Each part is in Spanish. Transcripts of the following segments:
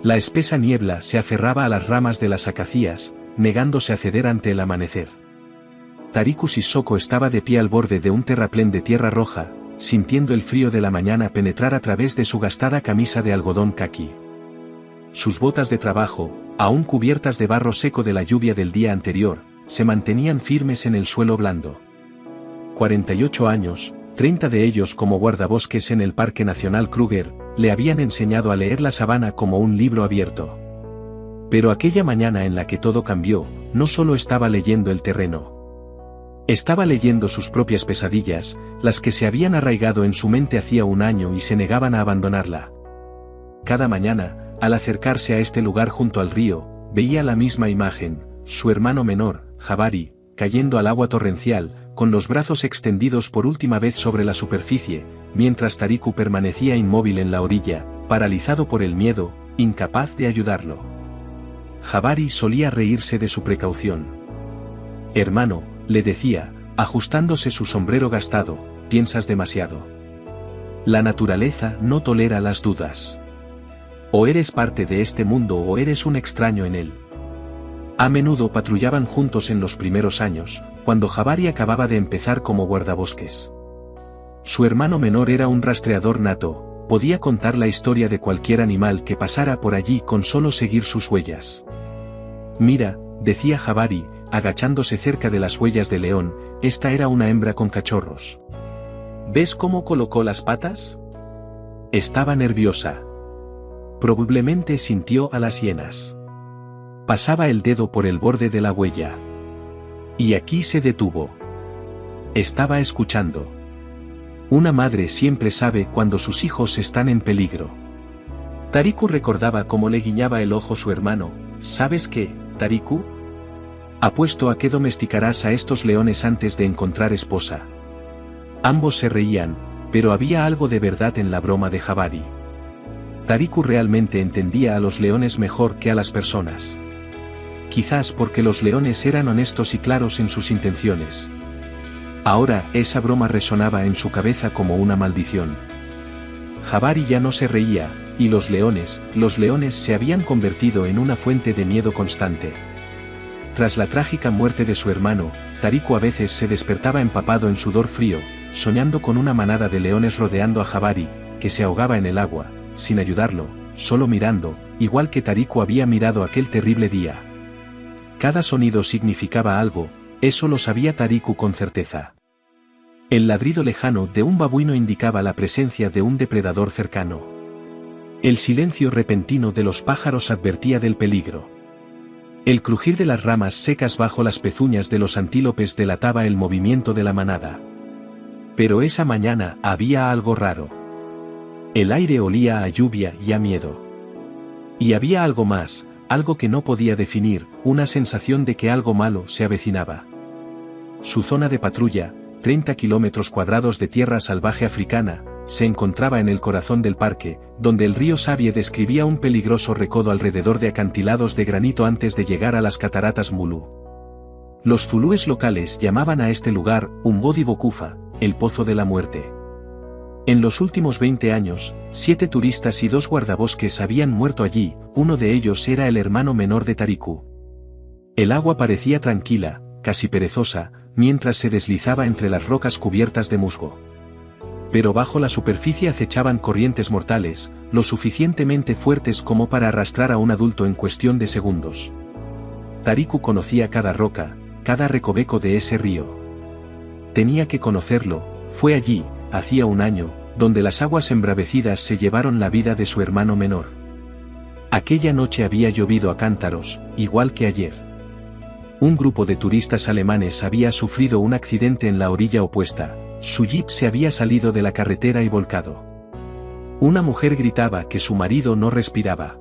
La espesa niebla se aferraba a las ramas de las acacias, negándose a ceder ante el amanecer. Tariku Sissoko estaba de pie al borde de un terraplén de tierra roja, sintiendo el frío de la mañana penetrar a través de su gastada camisa de algodón caqui. Sus botas de trabajo, aún cubiertas de barro seco de la lluvia del día anterior, se mantenían firmes en el suelo blando. 48 años, 30 de ellos como guardabosques en el Parque Nacional Kruger, le habían enseñado a leer la sabana como un libro abierto. Pero aquella mañana en la que todo cambió, no solo estaba leyendo el terreno. Estaba leyendo sus propias pesadillas, las que se habían arraigado en su mente hacía un año y se negaban a abandonarla. Cada mañana, al acercarse a este lugar junto al río, veía la misma imagen, su hermano menor, Jabari, cayendo al agua torrencial, con los brazos extendidos por última vez sobre la superficie, mientras Tariku permanecía inmóvil en la orilla, paralizado por el miedo, incapaz de ayudarlo. Jabari solía reírse de su precaución. «Hermano», le decía, ajustándose su sombrero gastado, «piensas demasiado. La naturaleza no tolera las dudas. O eres parte de este mundo o eres un extraño en él». A menudo patrullaban juntos en los primeros años, cuando Jabari acababa de empezar como guardabosques. Su hermano menor era un rastreador nato, podía contar la historia de cualquier animal que pasara por allí con solo seguir sus huellas. «Mira», decía Jabari, agachándose cerca de las huellas de león, «esta era una hembra con cachorros. ¿Ves cómo colocó las patas?». Estaba nerviosa. Probablemente sintió a las hienas. Pasaba el dedo por el borde de la huella. Y aquí se detuvo. Estaba escuchando. Una madre siempre sabe cuando sus hijos están en peligro. Tariku recordaba cómo le guiñaba el ojo su hermano. «¿Sabes qué, Tariku? Apuesto a que domesticarás a estos leones antes de encontrar esposa». Ambos se reían, pero había algo de verdad en la broma de Jabari. Tariku realmente entendía a los leones mejor que a las personas. Quizás porque los leones eran honestos y claros en sus intenciones. Ahora, esa broma resonaba en su cabeza como una maldición. Jabari ya no se reía, y los leones se habían convertido en una fuente de miedo constante. Tras la trágica muerte de su hermano, Tariku a veces se despertaba empapado en sudor frío, soñando con una manada de leones rodeando a Jabari, que se ahogaba en el agua, sin ayudarlo, solo mirando, igual que Tariku había mirado aquel terrible día. Cada sonido significaba algo, eso lo sabía Tariku con certeza. El ladrido lejano de un babuino indicaba la presencia de un depredador cercano. El silencio repentino de los pájaros advertía del peligro. El crujir de las ramas secas bajo las pezuñas de los antílopes delataba el movimiento de la manada. Pero esa mañana había algo raro. El aire olía a lluvia y a miedo. Y había algo más, algo que no podía definir, una sensación de que algo malo se avecinaba. Su zona de patrulla, 30 kilómetros cuadrados de tierra salvaje africana, se encontraba en el corazón del parque, donde el río Sabie describía un peligroso recodo alrededor de acantilados de granito antes de llegar a las cataratas Mulu. Los zulúes locales llamaban a este lugar Umbodi Bokufa, el pozo de la muerte. En los últimos 20 años, 7 turistas y 2 guardabosques habían muerto allí, uno de ellos era el hermano menor de Tariku. El agua parecía tranquila, casi perezosa, mientras se deslizaba entre las rocas cubiertas de musgo. Pero bajo la superficie acechaban corrientes mortales, lo suficientemente fuertes como para arrastrar a un adulto en cuestión de segundos. Tariku conocía cada roca, cada recoveco de ese río. Tenía que conocerlo, fue allí, hacía un año, donde las aguas embravecidas se llevaron la vida de su hermano menor. Aquella noche había llovido a cántaros, igual que ayer. Un grupo de turistas alemanes había sufrido un accidente en la orilla opuesta, su jeep se había salido de la carretera y volcado. Una mujer gritaba que su marido no respiraba.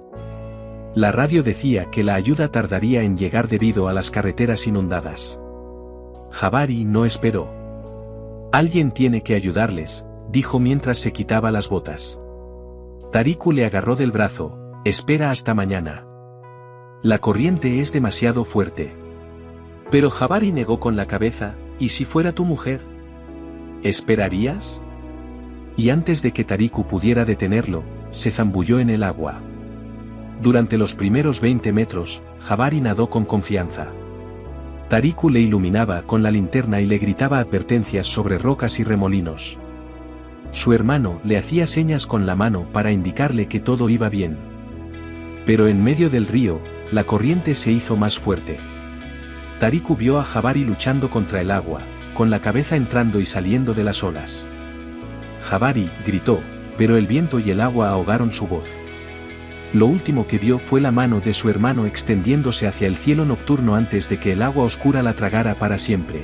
La radio decía que la ayuda tardaría en llegar debido a las carreteras inundadas. Jabari no esperó. «Alguien tiene que ayudarles», dijo mientras se quitaba las botas. Tariku le agarró del brazo. «Espera hasta mañana. La corriente es demasiado fuerte». Pero Jabari negó con la cabeza. «¿Y si fuera tu mujer? ¿Esperarías?». Y antes de que Tariku pudiera detenerlo, se zambulló en el agua. Durante los primeros 20 metros, Jabari nadó con confianza. Tariku le iluminaba con la linterna y le gritaba advertencias sobre rocas y remolinos. Su hermano le hacía señas con la mano para indicarle que todo iba bien. Pero en medio del río, la corriente se hizo más fuerte. Tariku vio a Jabari luchando contra el agua, con la cabeza entrando y saliendo de las olas. Jabari gritó, pero el viento y el agua ahogaron su voz. Lo último que vio fue la mano de su hermano extendiéndose hacia el cielo nocturno antes de que el agua oscura la tragara para siempre.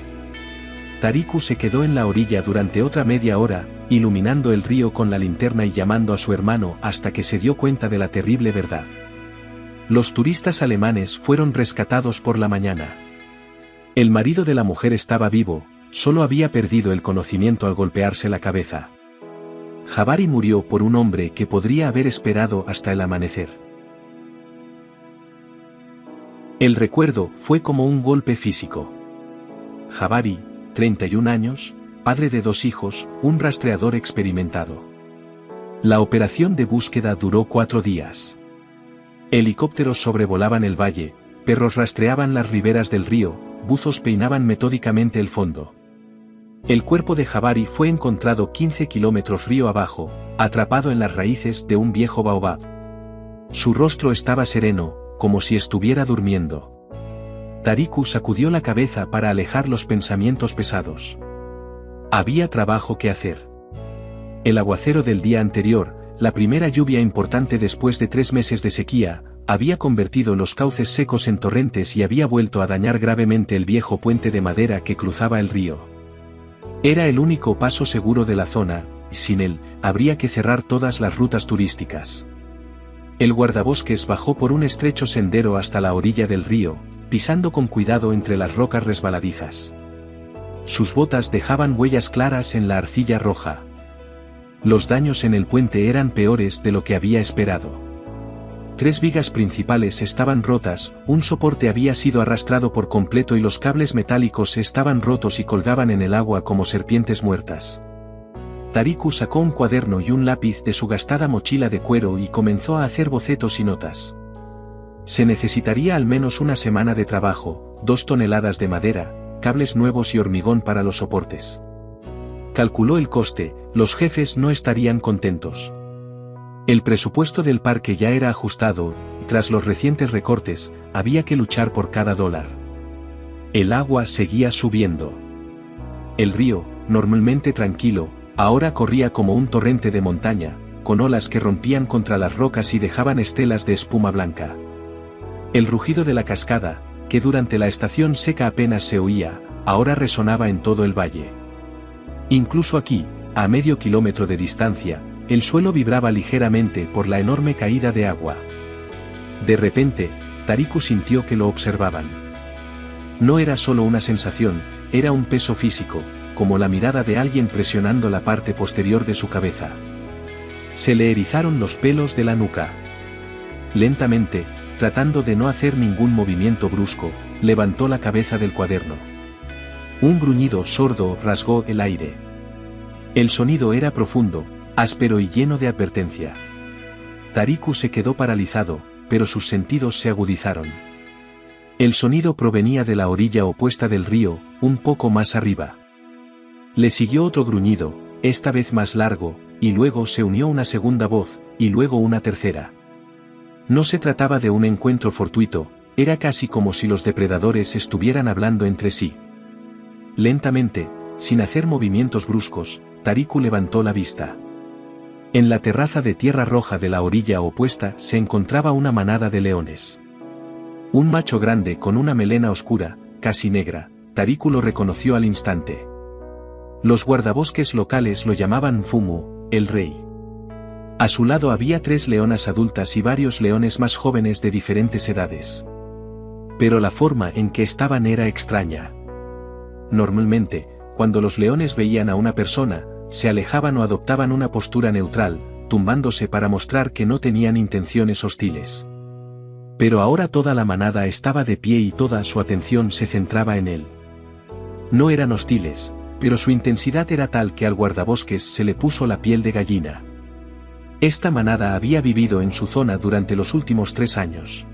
Tariku se quedó en la orilla durante otra media hora, iluminando el río con la linterna y llamando a su hermano hasta que se dio cuenta de la terrible verdad. Los turistas alemanes fueron rescatados por la mañana. El marido de la mujer estaba vivo, solo había perdido el conocimiento al golpearse la cabeza. Jabari murió por un hombre que podría haber esperado hasta el amanecer. El recuerdo fue como un golpe físico. Jabari, 31 años, padre de 2 hijos, un rastreador experimentado. La operación de búsqueda duró 4 días. Helicópteros sobrevolaban el valle, perros rastreaban las riberas del río, buzos peinaban metódicamente el fondo. El cuerpo de Jabari fue encontrado 15 kilómetros río abajo, atrapado en las raíces de un viejo baobab. Su rostro estaba sereno, como si estuviera durmiendo. Tariku sacudió la cabeza para alejar los pensamientos pesados. Había trabajo que hacer. El aguacero del día anterior, la primera lluvia importante después de 3 meses de sequía, había convertido los cauces secos en torrentes y había vuelto a dañar gravemente el viejo puente de madera que cruzaba el río. Era el único paso seguro de la zona, y sin él, habría que cerrar todas las rutas turísticas. El guardabosques bajó por un estrecho sendero hasta la orilla del río, pisando con cuidado entre las rocas resbaladizas. Sus botas dejaban huellas claras en la arcilla roja. Los daños en el puente eran peores de lo que había esperado. 3 vigas principales estaban rotas, un soporte había sido arrastrado por completo y los cables metálicos estaban rotos y colgaban en el agua como serpientes muertas. Tariku sacó un cuaderno y un lápiz de su gastada mochila de cuero y comenzó a hacer bocetos y notas. Se necesitaría al menos una semana de trabajo, 2 toneladas de madera, cables nuevos y hormigón para los soportes. Calculó el coste, los jefes no estarían contentos. El presupuesto del parque ya era ajustado, y tras los recientes recortes, había que luchar por cada dólar. El agua seguía subiendo. El río, normalmente tranquilo, ahora corría como un torrente de montaña, con olas que rompían contra las rocas y dejaban estelas de espuma blanca. El rugido de la cascada, que durante la estación seca apenas se oía, ahora resonaba en todo el valle. Incluso aquí, a medio kilómetro de distancia, el suelo vibraba ligeramente por la enorme caída de agua. De repente, Tariku sintió que lo observaban. No era solo una sensación, era un peso físico, como la mirada de alguien presionando la parte posterior de su cabeza. Se le erizaron los pelos de la nuca. Lentamente, tratando de no hacer ningún movimiento brusco, levantó la cabeza del cuaderno. Un gruñido sordo rasgó el aire. El sonido era profundo, áspero y lleno de advertencia. Tariku se quedó paralizado, pero sus sentidos se agudizaron. El sonido provenía de la orilla opuesta del río, un poco más arriba. Le siguió otro gruñido, esta vez más largo, y luego se unió una segunda voz, y luego una tercera. No se trataba de un encuentro fortuito, era casi como si los depredadores estuvieran hablando entre sí. Lentamente, sin hacer movimientos bruscos, Tariku levantó la vista. En la terraza de tierra roja de la orilla opuesta se encontraba una manada de leones. Un macho grande con una melena oscura, casi negra, Tariku lo reconoció al instante. Los guardabosques locales lo llamaban Fumu, el rey. A su lado había 3 leonas adultas y varios leones más jóvenes de diferentes edades. Pero la forma en que estaban era extraña. Normalmente, cuando los leones veían a una persona, se alejaban o adoptaban una postura neutral, tumbándose para mostrar que no tenían intenciones hostiles. Pero ahora toda la manada estaba de pie y toda su atención se centraba en él. No eran hostiles, pero su intensidad era tal que al guardabosques se le puso la piel de gallina. Esta manada había vivido en su zona durante los últimos 3 años.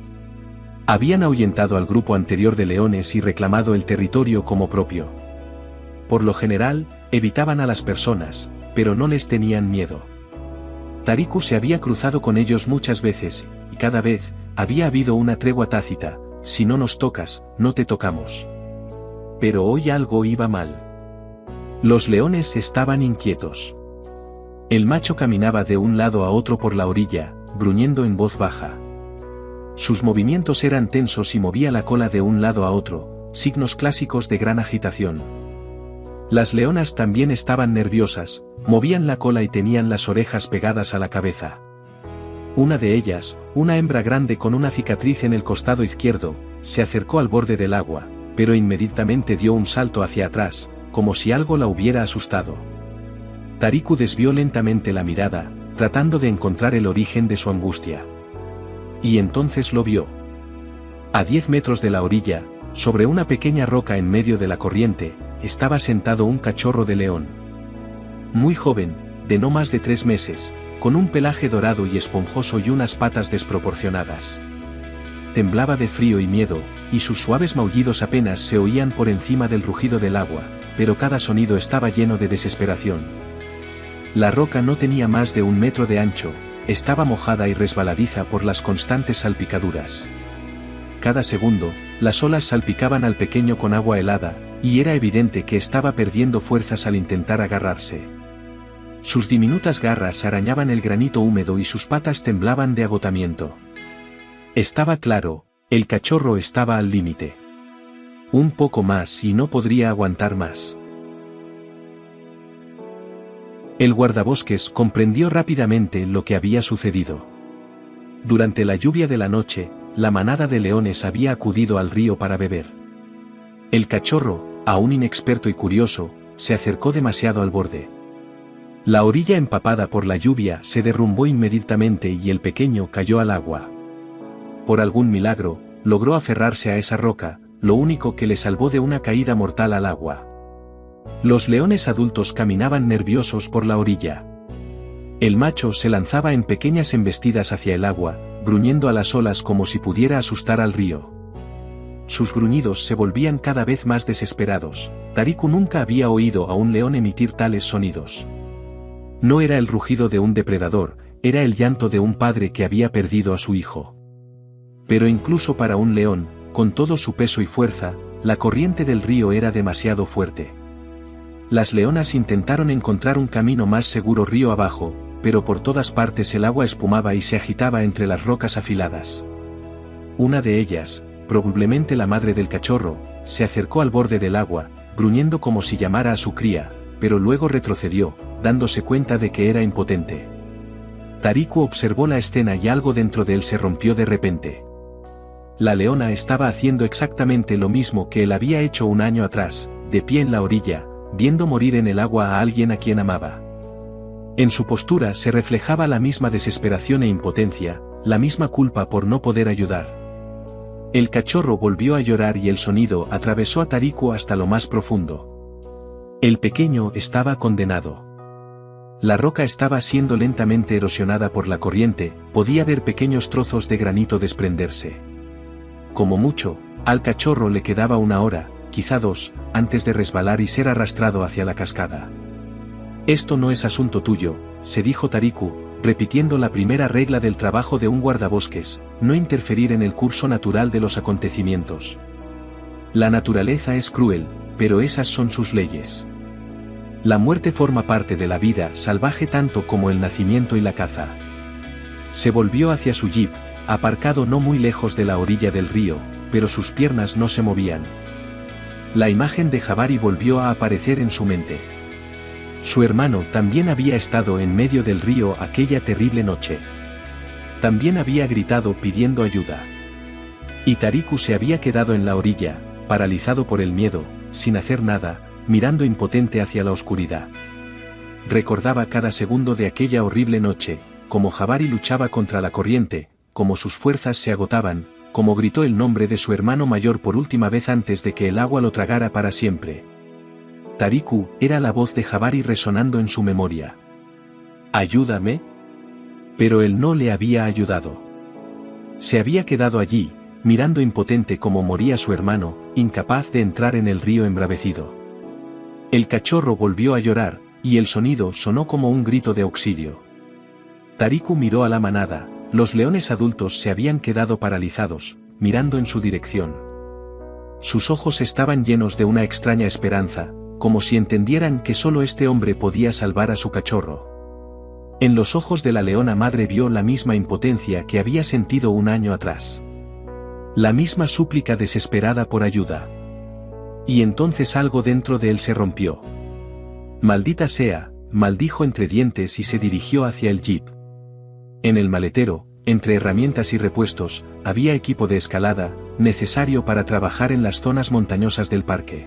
Habían ahuyentado al grupo anterior de leones y reclamado el territorio como propio. Por lo general, evitaban a las personas, pero no les tenían miedo. Tariku se había cruzado con ellos muchas veces, y cada vez, había habido una tregua tácita: si no nos tocas, no te tocamos. Pero hoy algo iba mal. Los leones estaban inquietos. El macho caminaba de un lado a otro por la orilla, gruñendo en voz baja. Sus movimientos eran tensos y movía la cola de un lado a otro, signos clásicos de gran agitación. Las leonas también estaban nerviosas, movían la cola y tenían las orejas pegadas a la cabeza. Una de ellas, una hembra grande con una cicatriz en el costado izquierdo, se acercó al borde del agua, pero inmediatamente dio un salto hacia atrás, como si algo la hubiera asustado. Tariku desvió lentamente la mirada, tratando de encontrar el origen de su angustia. Y entonces lo vio. A 10 metros de la orilla, sobre una pequeña roca en medio de la corriente, estaba sentado un cachorro de león. Muy joven, de no más de 3 meses, con un pelaje dorado y esponjoso y unas patas desproporcionadas. Temblaba de frío y miedo, y sus suaves maullidos apenas se oían por encima del rugido del agua, pero cada sonido estaba lleno de desesperación. La roca no tenía más de 1 metro de ancho, estaba mojada y resbaladiza por las constantes salpicaduras. Cada segundo, las olas salpicaban al pequeño con agua helada, y era evidente que estaba perdiendo fuerzas al intentar agarrarse. Sus diminutas garras arañaban el granito húmedo y sus patas temblaban de agotamiento. Estaba claro, el cachorro estaba al límite. Un poco más y no podría aguantar más. El guardabosques comprendió rápidamente lo que había sucedido. Durante la lluvia de la noche, la manada de leones había acudido al río para beber. El cachorro, aún inexperto y curioso, se acercó demasiado al borde. La orilla empapada por la lluvia se derrumbó inmediatamente y el pequeño cayó al agua. Por algún milagro, logró aferrarse a esa roca, lo único que le salvó de una caída mortal al agua. Los leones adultos caminaban nerviosos por la orilla. El macho se lanzaba en pequeñas embestidas hacia el agua, gruñendo a las olas como si pudiera asustar al río. Sus gruñidos se volvían cada vez más desesperados. Tariku nunca había oído a un león emitir tales sonidos. No era el rugido de un depredador, era el llanto de un padre que había perdido a su hijo. Pero incluso para un león, con todo su peso y fuerza, la corriente del río era demasiado fuerte. Las leonas intentaron encontrar un camino más seguro río abajo, pero por todas partes el agua espumaba y se agitaba entre las rocas afiladas. Una de ellas, probablemente la madre del cachorro, se acercó al borde del agua, gruñendo como si llamara a su cría, pero luego retrocedió, dándose cuenta de que era impotente. Tariku observó la escena y algo dentro de él se rompió de repente. La leona estaba haciendo exactamente lo mismo que él había hecho 1 año atrás, de pie en la orilla, viendo morir en el agua a alguien a quien amaba. En su postura se reflejaba la misma desesperación e impotencia, la misma culpa por no poder ayudar. El cachorro volvió a llorar y el sonido atravesó a Tariku hasta lo más profundo. El pequeño estaba condenado. La roca estaba siendo lentamente erosionada por la corriente, podía ver pequeños trozos de granito desprenderse. Como mucho, al cachorro le quedaba 1 hora, quizá 2, antes de resbalar y ser arrastrado hacia la cascada. Esto no es asunto tuyo, se dijo Tariku, repitiendo la primera regla del trabajo de un guardabosques: no interferir en el curso natural de los acontecimientos. La naturaleza es cruel, pero esas son sus leyes. La muerte forma parte de la vida salvaje tanto como el nacimiento y la caza. Se volvió hacia su jeep, aparcado no muy lejos de la orilla del río, pero sus piernas no se movían. La imagen de Jabari volvió a aparecer en su mente. Su hermano también había estado en medio del río aquella terrible noche. También había gritado pidiendo ayuda. Y Tariku se había quedado en la orilla, paralizado por el miedo, sin hacer nada, mirando impotente hacia la oscuridad. Recordaba cada segundo de aquella horrible noche, cómo Jabari luchaba contra la corriente, cómo sus fuerzas se agotaban, cómo gritó el nombre de su hermano mayor por última vez antes de que el agua lo tragara para siempre. Tariku era la voz de Jabari resonando en su memoria. «¿Ayúdame?». Pero él no le había ayudado. Se había quedado allí, mirando impotente cómo moría su hermano, incapaz de entrar en el río embravecido. El cachorro volvió a llorar, y el sonido sonó como un grito de auxilio. Tariku miró a la manada, los leones adultos se habían quedado paralizados, mirando en su dirección. Sus ojos estaban llenos de una extraña esperanza, como si entendieran que solo este hombre podía salvar a su cachorro. En los ojos de la leona madre vio la misma impotencia que había sentido un año atrás. La misma súplica desesperada por ayuda. Y entonces algo dentro de él se rompió. «Maldita sea», maldijo entre dientes y se dirigió hacia el jeep. En el maletero, entre herramientas y repuestos, había equipo de escalada, necesario para trabajar en las zonas montañosas del parque.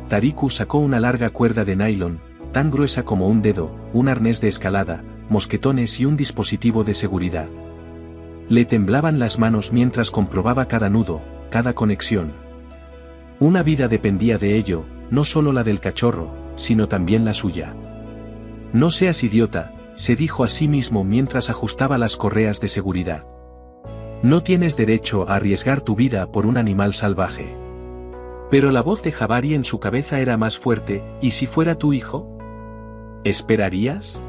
Tariku sacó una larga cuerda de nylon, tan gruesa como un dedo, un arnés de escalada, mosquetones y un dispositivo de seguridad. Le temblaban las manos mientras comprobaba cada nudo, cada conexión. Una vida dependía de ello, no solo la del cachorro, sino también la suya. «No seas idiota», se dijo a sí mismo mientras ajustaba las correas de seguridad. «No tienes derecho a arriesgar tu vida por un animal salvaje». Pero la voz de Jabari en su cabeza era más fuerte. «¿Y si fuera tu hijo? ¿Esperarías?».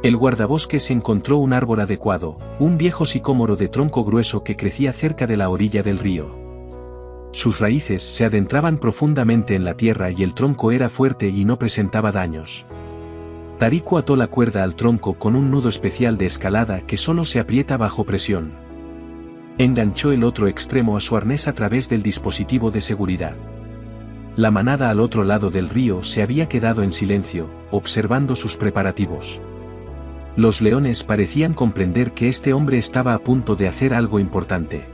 El guardabosques encontró un árbol adecuado, un viejo sicómoro de tronco grueso que crecía cerca de la orilla del río. Sus raíces se adentraban profundamente en la tierra y el tronco era fuerte y no presentaba daños. Tariku ató la cuerda al tronco con un nudo especial de escalada que solo se aprieta bajo presión. Enganchó el otro extremo a su arnés a través del dispositivo de seguridad. La manada al otro lado del río se había quedado en silencio, observando sus preparativos. Los leones parecían comprender que este hombre estaba a punto de hacer algo importante.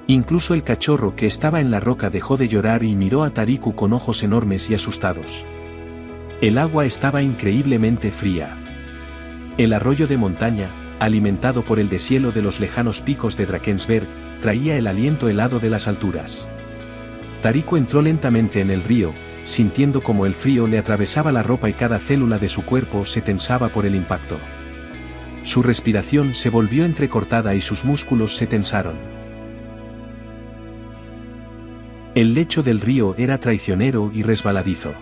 Incluso el cachorro que estaba en la roca dejó de llorar y miró a Tariku con ojos enormes y asustados. El agua estaba increíblemente fría. El arroyo de montaña, alimentado por el deshielo de los lejanos picos de Drakensberg, traía el aliento helado de las alturas. Tariku entró lentamente en el río, sintiendo como el frío le atravesaba la ropa y cada célula de su cuerpo se tensaba por el impacto. Su respiración se volvió entrecortada y sus músculos se tensaron. El lecho del río era traicionero y resbaladizo.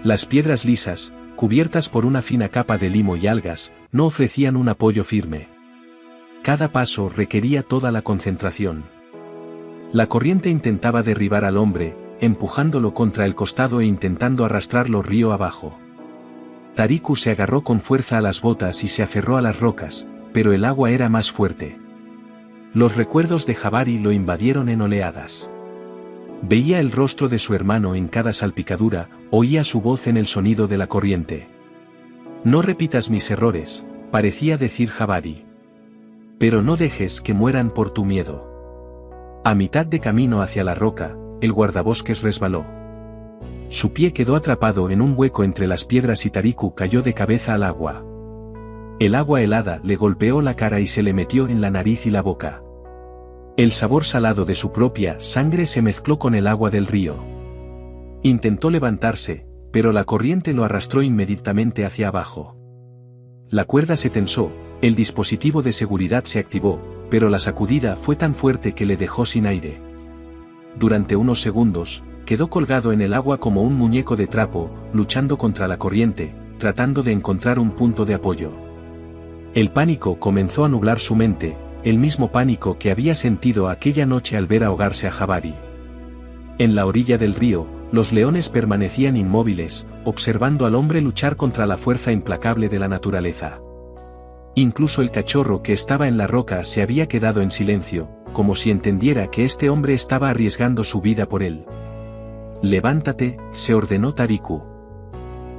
Las piedras lisas, cubiertas por una fina capa de limo y algas, no ofrecían un apoyo firme. Cada paso requería toda la concentración. La corriente intentaba derribar al hombre, empujándolo contra el costado e intentando arrastrarlo río abajo. Tariku se agarró con fuerza a las botas y se aferró a las rocas, pero el agua era más fuerte. Los recuerdos de Jabari lo invadieron en oleadas. Veía el rostro de su hermano en cada salpicadura, oía su voz en el sonido de la corriente. «No repitas mis errores», parecía decir Jabari. «Pero no dejes que mueran por tu miedo». A mitad de camino hacia la roca, el guardabosques resbaló. Su pie quedó atrapado en un hueco entre las piedras y Tariku cayó de cabeza al agua. El agua helada le golpeó la cara y se le metió en la nariz y la boca. El sabor salado de su propia sangre se mezcló con el agua del río. Intentó levantarse, pero la corriente lo arrastró inmediatamente hacia abajo. La cuerda se tensó, el dispositivo de seguridad se activó, pero la sacudida fue tan fuerte que le dejó sin aire. Durante unos segundos, quedó colgado en el agua como un muñeco de trapo, luchando contra la corriente, tratando de encontrar un punto de apoyo. El pánico comenzó a nublar su mente, el mismo pánico que había sentido aquella noche al ver ahogarse a Jabari. En la orilla del río, los leones permanecían inmóviles, observando al hombre luchar contra la fuerza implacable de la naturaleza. Incluso el cachorro que estaba en la roca se había quedado en silencio, como si entendiera que este hombre estaba arriesgando su vida por él. «Levántate», se ordenó Tariku.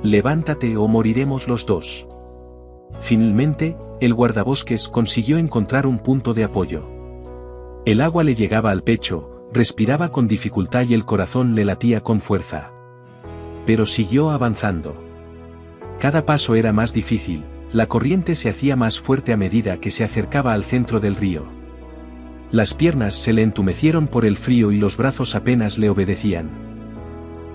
«Levántate o moriremos los dos». Finalmente, el guardabosques consiguió encontrar un punto de apoyo. El agua le llegaba al pecho, respiraba con dificultad y el corazón le latía con fuerza. Pero siguió avanzando. Cada paso era más difícil, la corriente se hacía más fuerte a medida que se acercaba al centro del río. Las piernas se le entumecieron por el frío y los brazos apenas le obedecían.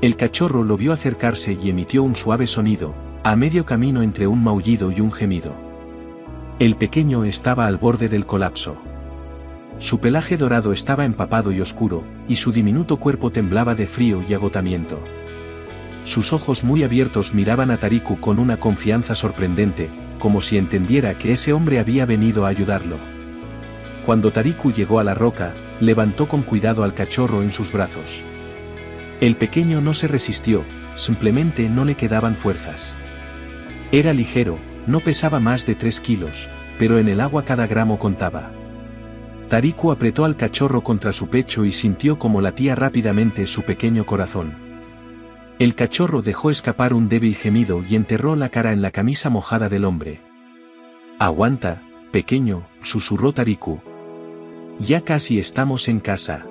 El cachorro lo vio acercarse y emitió un suave sonido, a medio camino entre un maullido y un gemido. El pequeño estaba al borde del colapso. Su pelaje dorado estaba empapado y oscuro, y su diminuto cuerpo temblaba de frío y agotamiento. Sus ojos muy abiertos miraban a Tariku con una confianza sorprendente, como si entendiera que ese hombre había venido a ayudarlo. Cuando Tariku llegó a la roca, levantó con cuidado al cachorro en sus brazos. El pequeño no se resistió, simplemente no le quedaban fuerzas. Era ligero, no pesaba más de 3 kilos, pero en el agua cada gramo contaba. Tariku apretó al cachorro contra su pecho y sintió cómo latía rápidamente su pequeño corazón. El cachorro dejó escapar un débil gemido y enterró la cara en la camisa mojada del hombre. «Aguanta, pequeño», susurró Tariku. «Ya casi estamos en casa».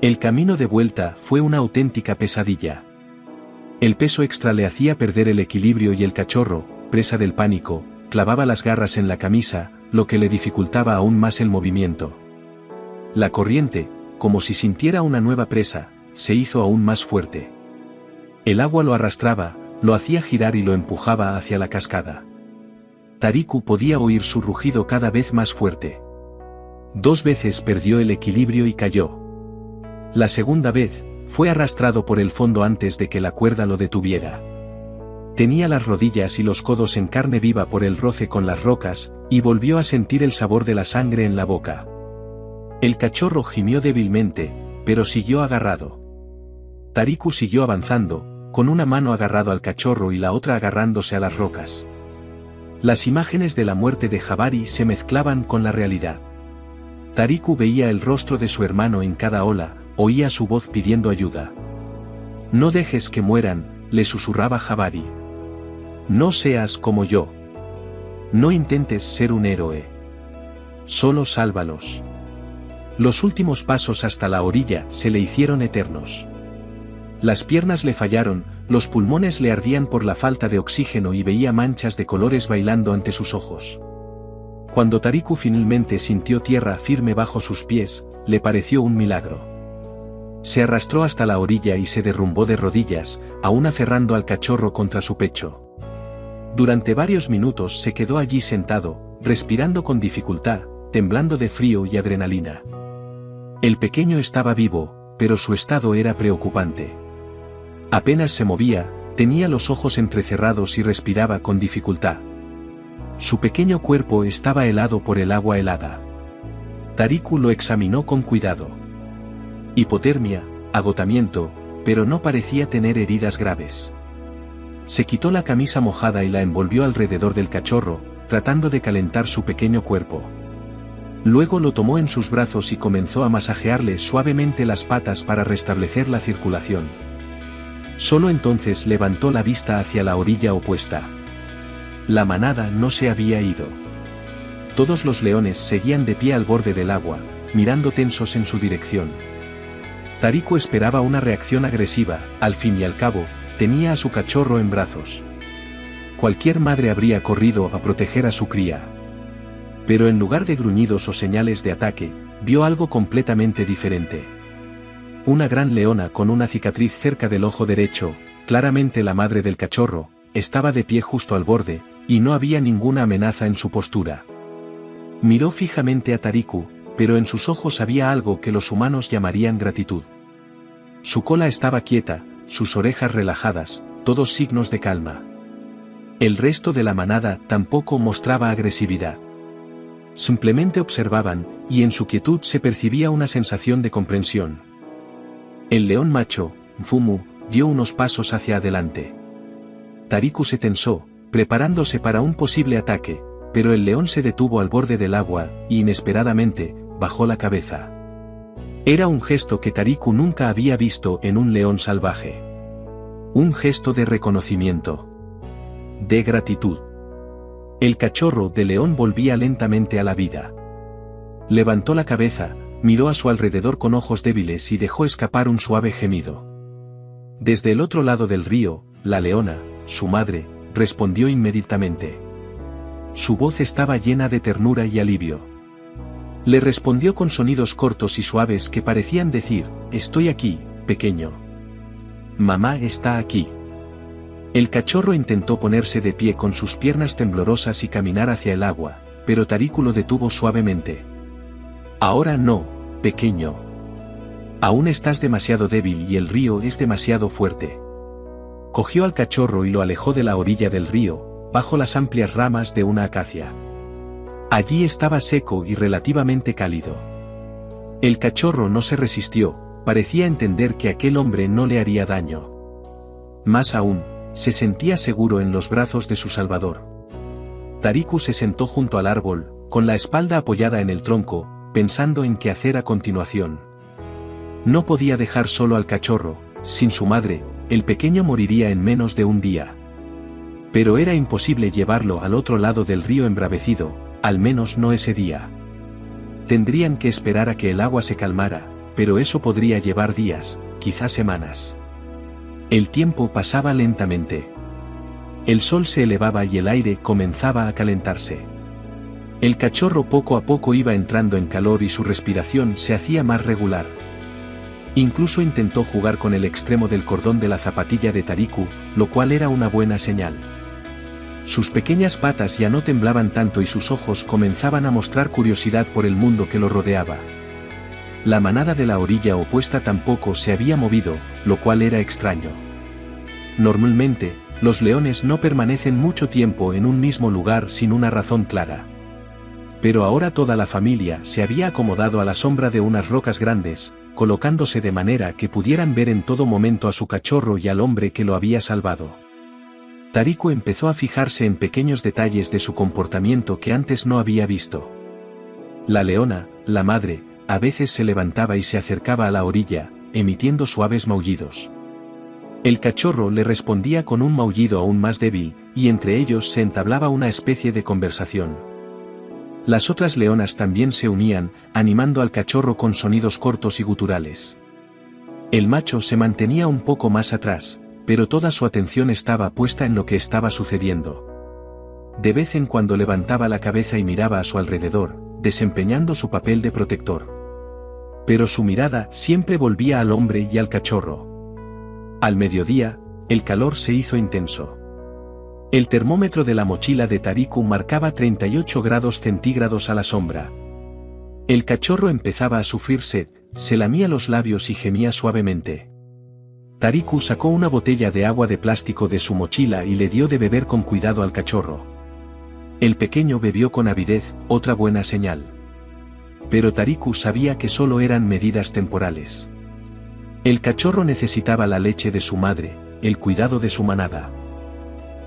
El camino de vuelta fue una auténtica pesadilla. El peso extra le hacía perder el equilibrio y el cachorro, presa del pánico, clavaba las garras en la camisa, lo que le dificultaba aún más el movimiento. La corriente, como si sintiera una nueva presa, se hizo aún más fuerte. El agua lo arrastraba, lo hacía girar y lo empujaba hacia la cascada. Tariku podía oír su rugido cada vez más fuerte. 2 veces perdió el equilibrio y cayó. La segunda vez, fue arrastrado por el fondo antes de que la cuerda lo detuviera. Tenía las rodillas y los codos en carne viva por el roce con las rocas, y volvió a sentir el sabor de la sangre en la boca. El cachorro gimió débilmente, pero siguió agarrado. Tariku siguió avanzando, con una mano agarrado al cachorro y la otra agarrándose a las rocas. Las imágenes de la muerte de Jabari se mezclaban con la realidad. Tariku veía el rostro de su hermano en cada ola, oía su voz pidiendo ayuda. «No dejes que mueran», le susurraba Jabari. «No seas como yo. No intentes ser un héroe. Solo sálvalos». Los últimos pasos hasta la orilla se le hicieron eternos. Las piernas le fallaron, los pulmones le ardían por la falta de oxígeno y veía manchas de colores bailando ante sus ojos. Cuando Tariku finalmente sintió tierra firme bajo sus pies, le pareció un milagro. Se arrastró hasta la orilla y se derrumbó de rodillas, aún aferrando al cachorro contra su pecho. Durante varios minutos se quedó allí sentado, respirando con dificultad, temblando de frío y adrenalina. El pequeño estaba vivo, pero su estado era preocupante. Apenas se movía, tenía los ojos entrecerrados y respiraba con dificultad. Su pequeño cuerpo estaba helado por el agua helada. Tariku lo examinó con cuidado. Hipotermia, agotamiento, pero no parecía tener heridas graves. Se quitó la camisa mojada y la envolvió alrededor del cachorro, tratando de calentar su pequeño cuerpo. Luego lo tomó en sus brazos y comenzó a masajearle suavemente las patas para restablecer la circulación. Solo entonces levantó la vista hacia la orilla opuesta. La manada no se había ido. Todos los leones seguían de pie al borde del agua, mirando tensos en su dirección. Tariku esperaba una reacción agresiva, al fin y al cabo, tenía a su cachorro en brazos. Cualquier madre habría corrido a proteger a su cría. Pero en lugar de gruñidos o señales de ataque, vio algo completamente diferente. Una gran leona con una cicatriz cerca del ojo derecho, claramente la madre del cachorro, estaba de pie justo al borde, y no había ninguna amenaza en su postura. Miró fijamente a Tariku, pero en sus ojos había algo que los humanos llamarían gratitud. Su cola estaba quieta, sus orejas relajadas, todos signos de calma. El resto de la manada tampoco mostraba agresividad. Simplemente observaban, y en su quietud se percibía una sensación de comprensión. El león macho, Mfumu, dio unos pasos hacia adelante. Tariku se tensó, preparándose para un posible ataque, pero el león se detuvo al borde del agua, y inesperadamente, bajó la cabeza. Era un gesto que Tariku nunca había visto en un león salvaje. Un gesto de reconocimiento. De gratitud. El cachorro de león volvía lentamente a la vida. Levantó la cabeza, miró a su alrededor con ojos débiles y dejó escapar un suave gemido. Desde el otro lado del río, la leona, su madre, respondió inmediatamente. Su voz estaba llena de ternura y alivio. Le respondió con sonidos cortos y suaves que parecían decir, «Estoy aquí, pequeño. Mamá está aquí». El cachorro intentó ponerse de pie con sus piernas temblorosas y caminar hacia el agua, pero Tariku lo detuvo suavemente. Ahora no, pequeño. Aún estás demasiado débil y el río es demasiado fuerte. Cogió al cachorro y lo alejó de la orilla del río, bajo las amplias ramas de una acacia. Allí estaba seco y relativamente cálido. El cachorro no se resistió, parecía entender que aquel hombre no le haría daño. Más aún, se sentía seguro en los brazos de su salvador. Tariku se sentó junto al árbol, con la espalda apoyada en el tronco, pensando en qué hacer a continuación. No podía dejar solo al cachorro, sin su madre, el pequeño moriría en menos de un día. Pero era imposible llevarlo al otro lado del río embravecido, al menos no ese día. Tendrían que esperar a que el agua se calmara, pero eso podría llevar días, quizás semanas. El tiempo pasaba lentamente. El sol se elevaba y el aire comenzaba a calentarse. El cachorro poco a poco iba entrando en calor y su respiración se hacía más regular. Incluso intentó jugar con el extremo del cordón de la zapatilla de Tariku, lo cual era una buena señal. Sus pequeñas patas ya no temblaban tanto y sus ojos comenzaban a mostrar curiosidad por el mundo que lo rodeaba. La manada de la orilla opuesta tampoco se había movido, lo cual era extraño. Normalmente, los leones no permanecen mucho tiempo en un mismo lugar sin una razón clara. Pero ahora toda la familia se había acomodado a la sombra de unas rocas grandes, colocándose de manera que pudieran ver en todo momento a su cachorro y al hombre que lo había salvado. Tariku empezó a fijarse en pequeños detalles de su comportamiento que antes no había visto. La leona, la madre, a veces se levantaba y se acercaba a la orilla, emitiendo suaves maullidos. El cachorro le respondía con un maullido aún más débil, y entre ellos se entablaba una especie de conversación. Las otras leonas también se unían, animando al cachorro con sonidos cortos y guturales. El macho se mantenía un poco más atrás, pero toda su atención estaba puesta en lo que estaba sucediendo. De vez en cuando levantaba la cabeza y miraba a su alrededor, desempeñando su papel de protector. Pero su mirada siempre volvía al hombre y al cachorro. Al mediodía, el calor se hizo intenso. El termómetro de la mochila de Tariku marcaba 38 grados centígrados a la sombra. El cachorro empezaba a sufrir sed, se lamía los labios y gemía suavemente. Tariku sacó una botella de agua de plástico de su mochila y le dio de beber con cuidado al cachorro. El pequeño bebió con avidez, otra buena señal. Pero Tariku sabía que solo eran medidas temporales. El cachorro necesitaba la leche de su madre, el cuidado de su manada.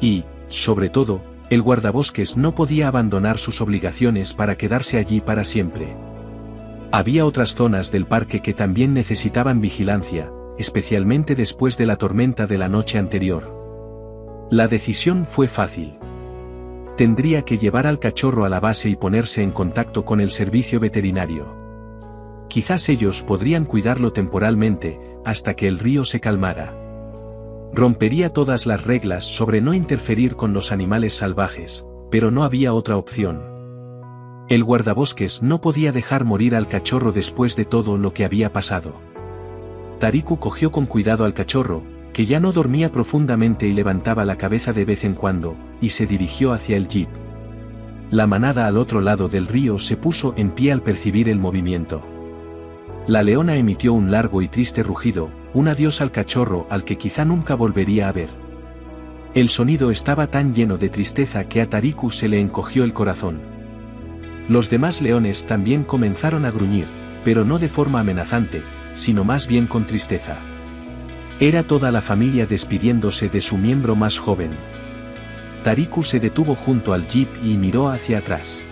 Y, sobre todo, el guardabosques no podía abandonar sus obligaciones para quedarse allí para siempre. Había otras zonas del parque que también necesitaban vigilancia, especialmente después de la tormenta de la noche anterior. La decisión fue fácil. Tendría que llevar al cachorro a la base y ponerse en contacto con el servicio veterinario. Quizás ellos podrían cuidarlo temporalmente, hasta que el río se calmara. Rompería todas las reglas sobre no interferir con los animales salvajes, pero no había otra opción. El guardabosques no podía dejar morir al cachorro después de todo lo que había pasado. Tariku cogió con cuidado al cachorro, que ya no dormía profundamente y levantaba la cabeza de vez en cuando, y se dirigió hacia el jeep. La manada al otro lado del río se puso en pie al percibir el movimiento. La leona emitió un largo y triste rugido, un adiós al cachorro al que quizá nunca volvería a ver. El sonido estaba tan lleno de tristeza que a Tariku se le encogió el corazón. Los demás leones también comenzaron a gruñir, pero no de forma amenazante, sino más bien con tristeza. Era toda la familia despidiéndose de su miembro más joven. Tariku se detuvo junto al jeep y miró hacia atrás.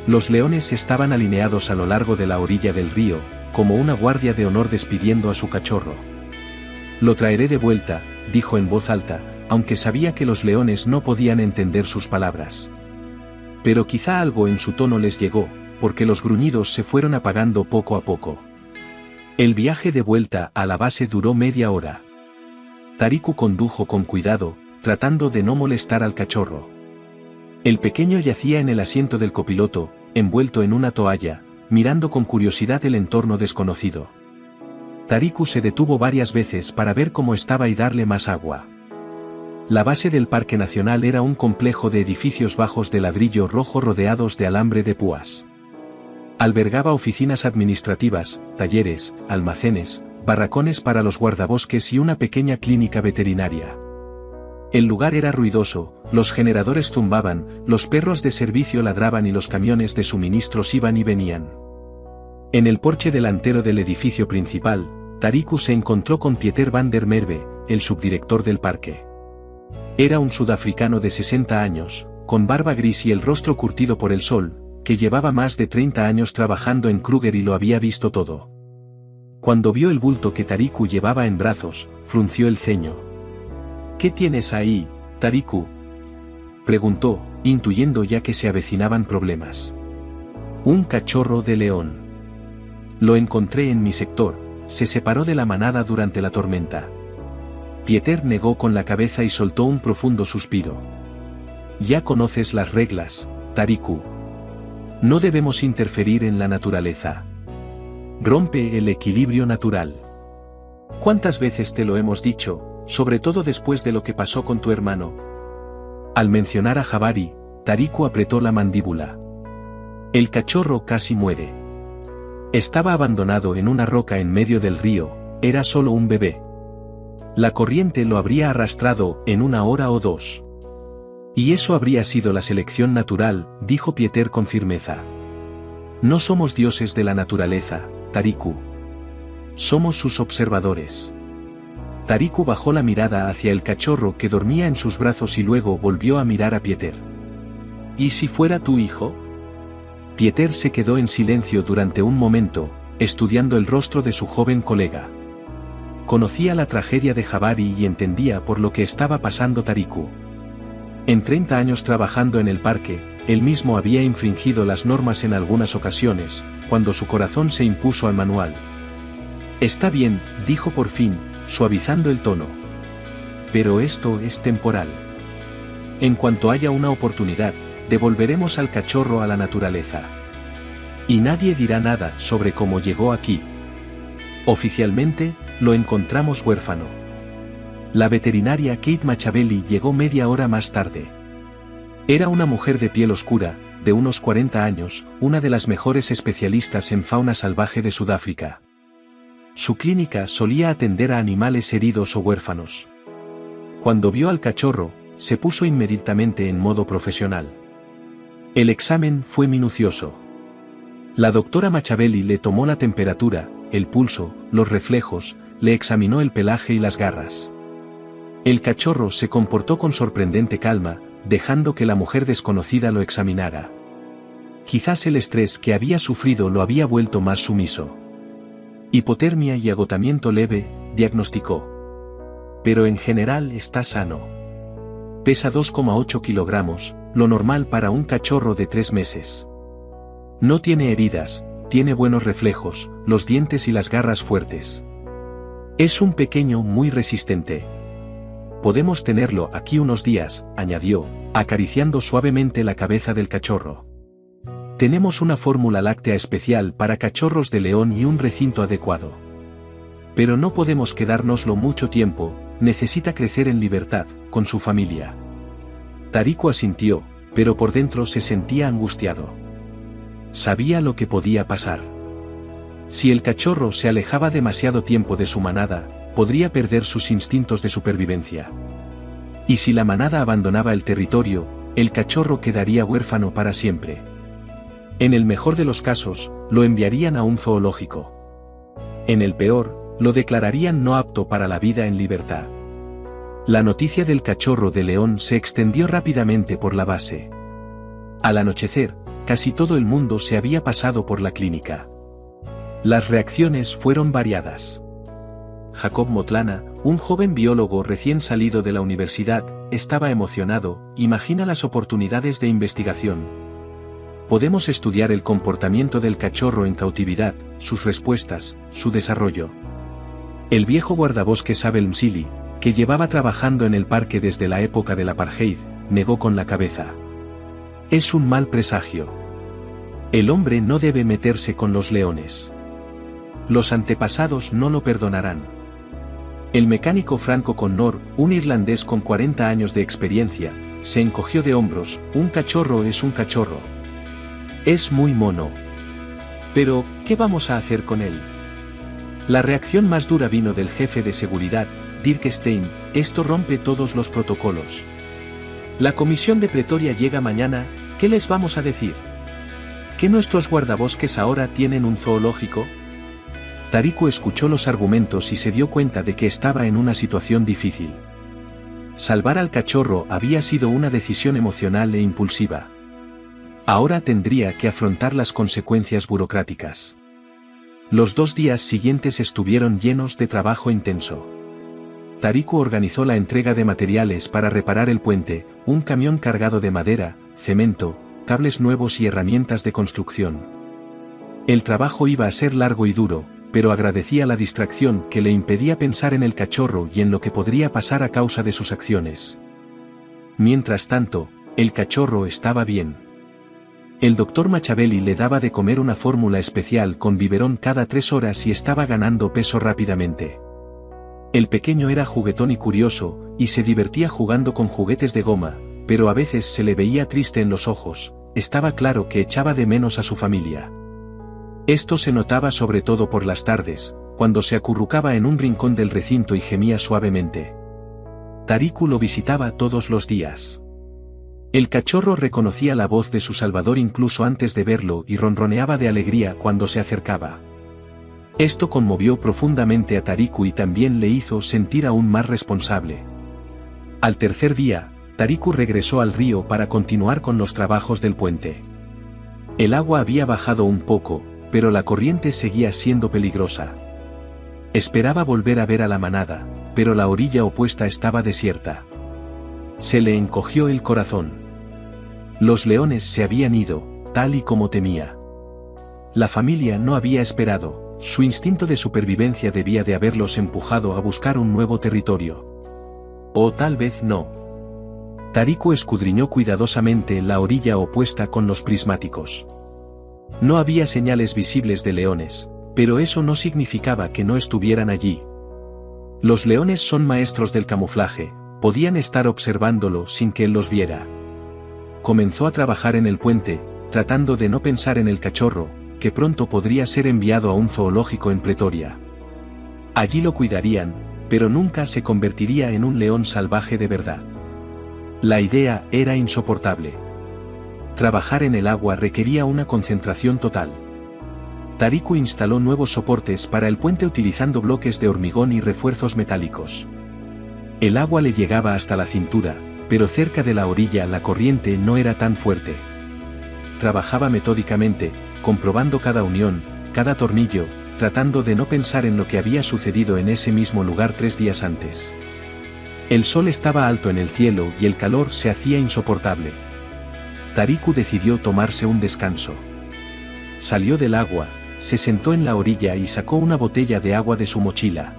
Los leones estaban alineados a lo largo de la orilla del río, como una guardia de honor despidiendo a su cachorro. «Lo traeré de vuelta», dijo en voz alta, aunque sabía que los leones no podían entender sus palabras. Pero quizá algo en su tono les llegó, porque los gruñidos se fueron apagando poco a poco. El viaje de vuelta a la base duró media hora. Tariku condujo con cuidado, tratando de no molestar al cachorro. El pequeño yacía en el asiento del copiloto, envuelto en una toalla, mirando con curiosidad el entorno desconocido. Tariku se detuvo varias veces para ver cómo estaba y darle más agua. La base del Parque Nacional era un complejo de edificios bajos de ladrillo rojo rodeados de alambre de púas. Albergaba oficinas administrativas, talleres, almacenes, barracones para los guardabosques y una pequeña clínica veterinaria. El lugar era ruidoso, los generadores zumbaban, los perros de servicio ladraban y los camiones de suministros iban y venían. En el porche delantero del edificio principal, Tariku se encontró con Pieter van der Merwe, el subdirector del parque. Era un sudafricano de 60 años, con barba gris y el rostro curtido por el sol, que llevaba más de 30 años trabajando en Kruger y lo había visto todo. Cuando vio el bulto que Tariku llevaba en brazos, frunció el ceño. ¿Qué tienes ahí, Tariku?, preguntó, intuyendo ya que se avecinaban problemas. Un cachorro de león. Lo encontré en mi sector, se separó de la manada durante la tormenta. Pieter negó con la cabeza y soltó un profundo suspiro. Ya conoces las reglas, Tariku. No debemos interferir en la naturaleza. Rompe el equilibrio natural. ¿Cuántas veces te lo hemos dicho, sobre todo después de lo que pasó con tu hermano? Al mencionar a Jabari, Tariku apretó la mandíbula. El cachorro casi muere. Estaba abandonado en una roca en medio del río, era solo un bebé. La corriente lo habría arrastrado en 1 hora o 2. Y eso habría sido la selección natural, dijo Pieter con firmeza. No somos dioses de la naturaleza, Tariku. Somos sus observadores. Tariku bajó la mirada hacia el cachorro que dormía en sus brazos y luego volvió a mirar a Pieter. ¿Y si fuera tu hijo? Pieter se quedó en silencio durante un momento, estudiando el rostro de su joven colega. Conocía la tragedia de Jabari y entendía por lo que estaba pasando Tariku. En 30 años trabajando en el parque, él mismo había infringido las normas en algunas ocasiones, cuando su corazón se impuso al manual. Está bien, dijo por fin, suavizando el tono. Pero esto es temporal. En cuanto haya una oportunidad, devolveremos al cachorro a la naturaleza. Y nadie dirá nada sobre cómo llegó aquí. Oficialmente, lo encontramos huérfano. La veterinaria Kate Machiavelli llegó media hora más tarde. Era una mujer de piel oscura, de unos 40 años, una de las mejores especialistas en fauna salvaje de Sudáfrica. Su clínica solía atender a animales heridos o huérfanos. Cuando vio al cachorro, se puso inmediatamente en modo profesional. El examen fue minucioso. La doctora Machiavelli le tomó la temperatura, el pulso, los reflejos, le examinó el pelaje y las garras. El cachorro se comportó con sorprendente calma, dejando que la mujer desconocida lo examinara. Quizás el estrés que había sufrido lo había vuelto más sumiso. Hipotermia y agotamiento leve, diagnosticó. Pero en general está sano. Pesa 2,8 kilogramos, lo normal para un cachorro de 3 meses. No tiene heridas, tiene buenos reflejos, los dientes y las garras fuertes. Es un pequeño muy resistente. Podemos tenerlo aquí unos días, añadió, acariciando suavemente la cabeza del cachorro. Tenemos una fórmula láctea especial para cachorros de león y un recinto adecuado. Pero no podemos quedárnoslo mucho tiempo, necesita crecer en libertad, con su familia. Tariku asintió, pero por dentro se sentía angustiado. Sabía lo que podía pasar. Si el cachorro se alejaba demasiado tiempo de su manada, podría perder sus instintos de supervivencia. Y si la manada abandonaba el territorio, el cachorro quedaría huérfano para siempre. En el mejor de los casos, lo enviarían a un zoológico. En el peor, lo declararían no apto para la vida en libertad. La noticia del cachorro de león se extendió rápidamente por la base. Al anochecer, casi todo el mundo se había pasado por la clínica. Las reacciones fueron variadas. Jacob Motlana, un joven biólogo recién salido de la universidad, estaba emocionado. Imagina las oportunidades de investigación. Podemos estudiar el comportamiento del cachorro en cautividad, sus respuestas, su desarrollo. El viejo guardabosques Abel Msili, que llevaba trabajando en el parque desde la época del apartheid, negó con la cabeza. Es un mal presagio. El hombre no debe meterse con los leones. Los antepasados no lo perdonarán. El mecánico Franco Connor, un irlandés con 40 años de experiencia, se encogió de hombros. Un cachorro es un cachorro. Es muy mono. Pero, ¿qué vamos a hacer con él? La reacción más dura vino del jefe de seguridad, Dirk Stein. Esto rompe todos los protocolos. La comisión de Pretoria llega mañana. ¿Qué les vamos a decir? ¿Que nuestros guardabosques ahora tienen un zoológico? Tariku escuchó los argumentos y se dio cuenta de que estaba en una situación difícil. Salvar al cachorro había sido una decisión emocional e impulsiva. Ahora tendría que afrontar las consecuencias burocráticas. Los 2 días siguientes estuvieron llenos de trabajo intenso. Tariku organizó la entrega de materiales para reparar el puente, un camión cargado de madera, cemento, cables nuevos y herramientas de construcción. El trabajo iba a ser largo y duro, pero agradecía la distracción que le impedía pensar en el cachorro y en lo que podría pasar a causa de sus acciones. Mientras tanto, el cachorro estaba bien. El doctor Machiavelli le daba de comer una fórmula especial con biberón cada 3 horas y estaba ganando peso rápidamente. El pequeño era juguetón y curioso, y se divertía jugando con juguetes de goma, pero a veces se le veía triste en los ojos. Estaba claro que echaba de menos a su familia. Esto se notaba sobre todo por las tardes, cuando se acurrucaba en un rincón del recinto y gemía suavemente. Tariku lo visitaba todos los días. El cachorro reconocía la voz de su salvador incluso antes de verlo y ronroneaba de alegría cuando se acercaba. Esto conmovió profundamente a Tariku y también le hizo sentir aún más responsable. Al tercer día, Tariku regresó al río para continuar con los trabajos del puente. El agua había bajado un poco, pero la corriente seguía siendo peligrosa. Esperaba volver a ver a la manada, pero la orilla opuesta estaba desierta. Se le encogió el corazón. Los leones se habían ido, tal y como temía. La familia no había esperado. Su instinto de supervivencia debía de haberlos empujado a buscar un nuevo territorio. O tal vez no. Tariku escudriñó cuidadosamente la orilla opuesta con los prismáticos. No había señales visibles de leones, pero eso no significaba que no estuvieran allí. Los leones son maestros del camuflaje, podían estar observándolo sin que él los viera. Comenzó a trabajar en el puente, tratando de no pensar en el cachorro, que pronto podría ser enviado a un zoológico en Pretoria. Allí lo cuidarían, pero nunca se convertiría en un león salvaje de verdad. La idea era insoportable. Trabajar en el agua requería una concentración total. Tariku instaló nuevos soportes para el puente utilizando bloques de hormigón y refuerzos metálicos. El agua le llegaba hasta la cintura, pero cerca de la orilla la corriente no era tan fuerte. Trabajaba metódicamente, comprobando cada unión, cada tornillo, tratando de no pensar en lo que había sucedido en ese mismo lugar 3 días antes. El sol estaba alto en el cielo y el calor se hacía insoportable. Tariku decidió tomarse un descanso. Salió del agua, se sentó en la orilla y sacó una botella de agua de su mochila.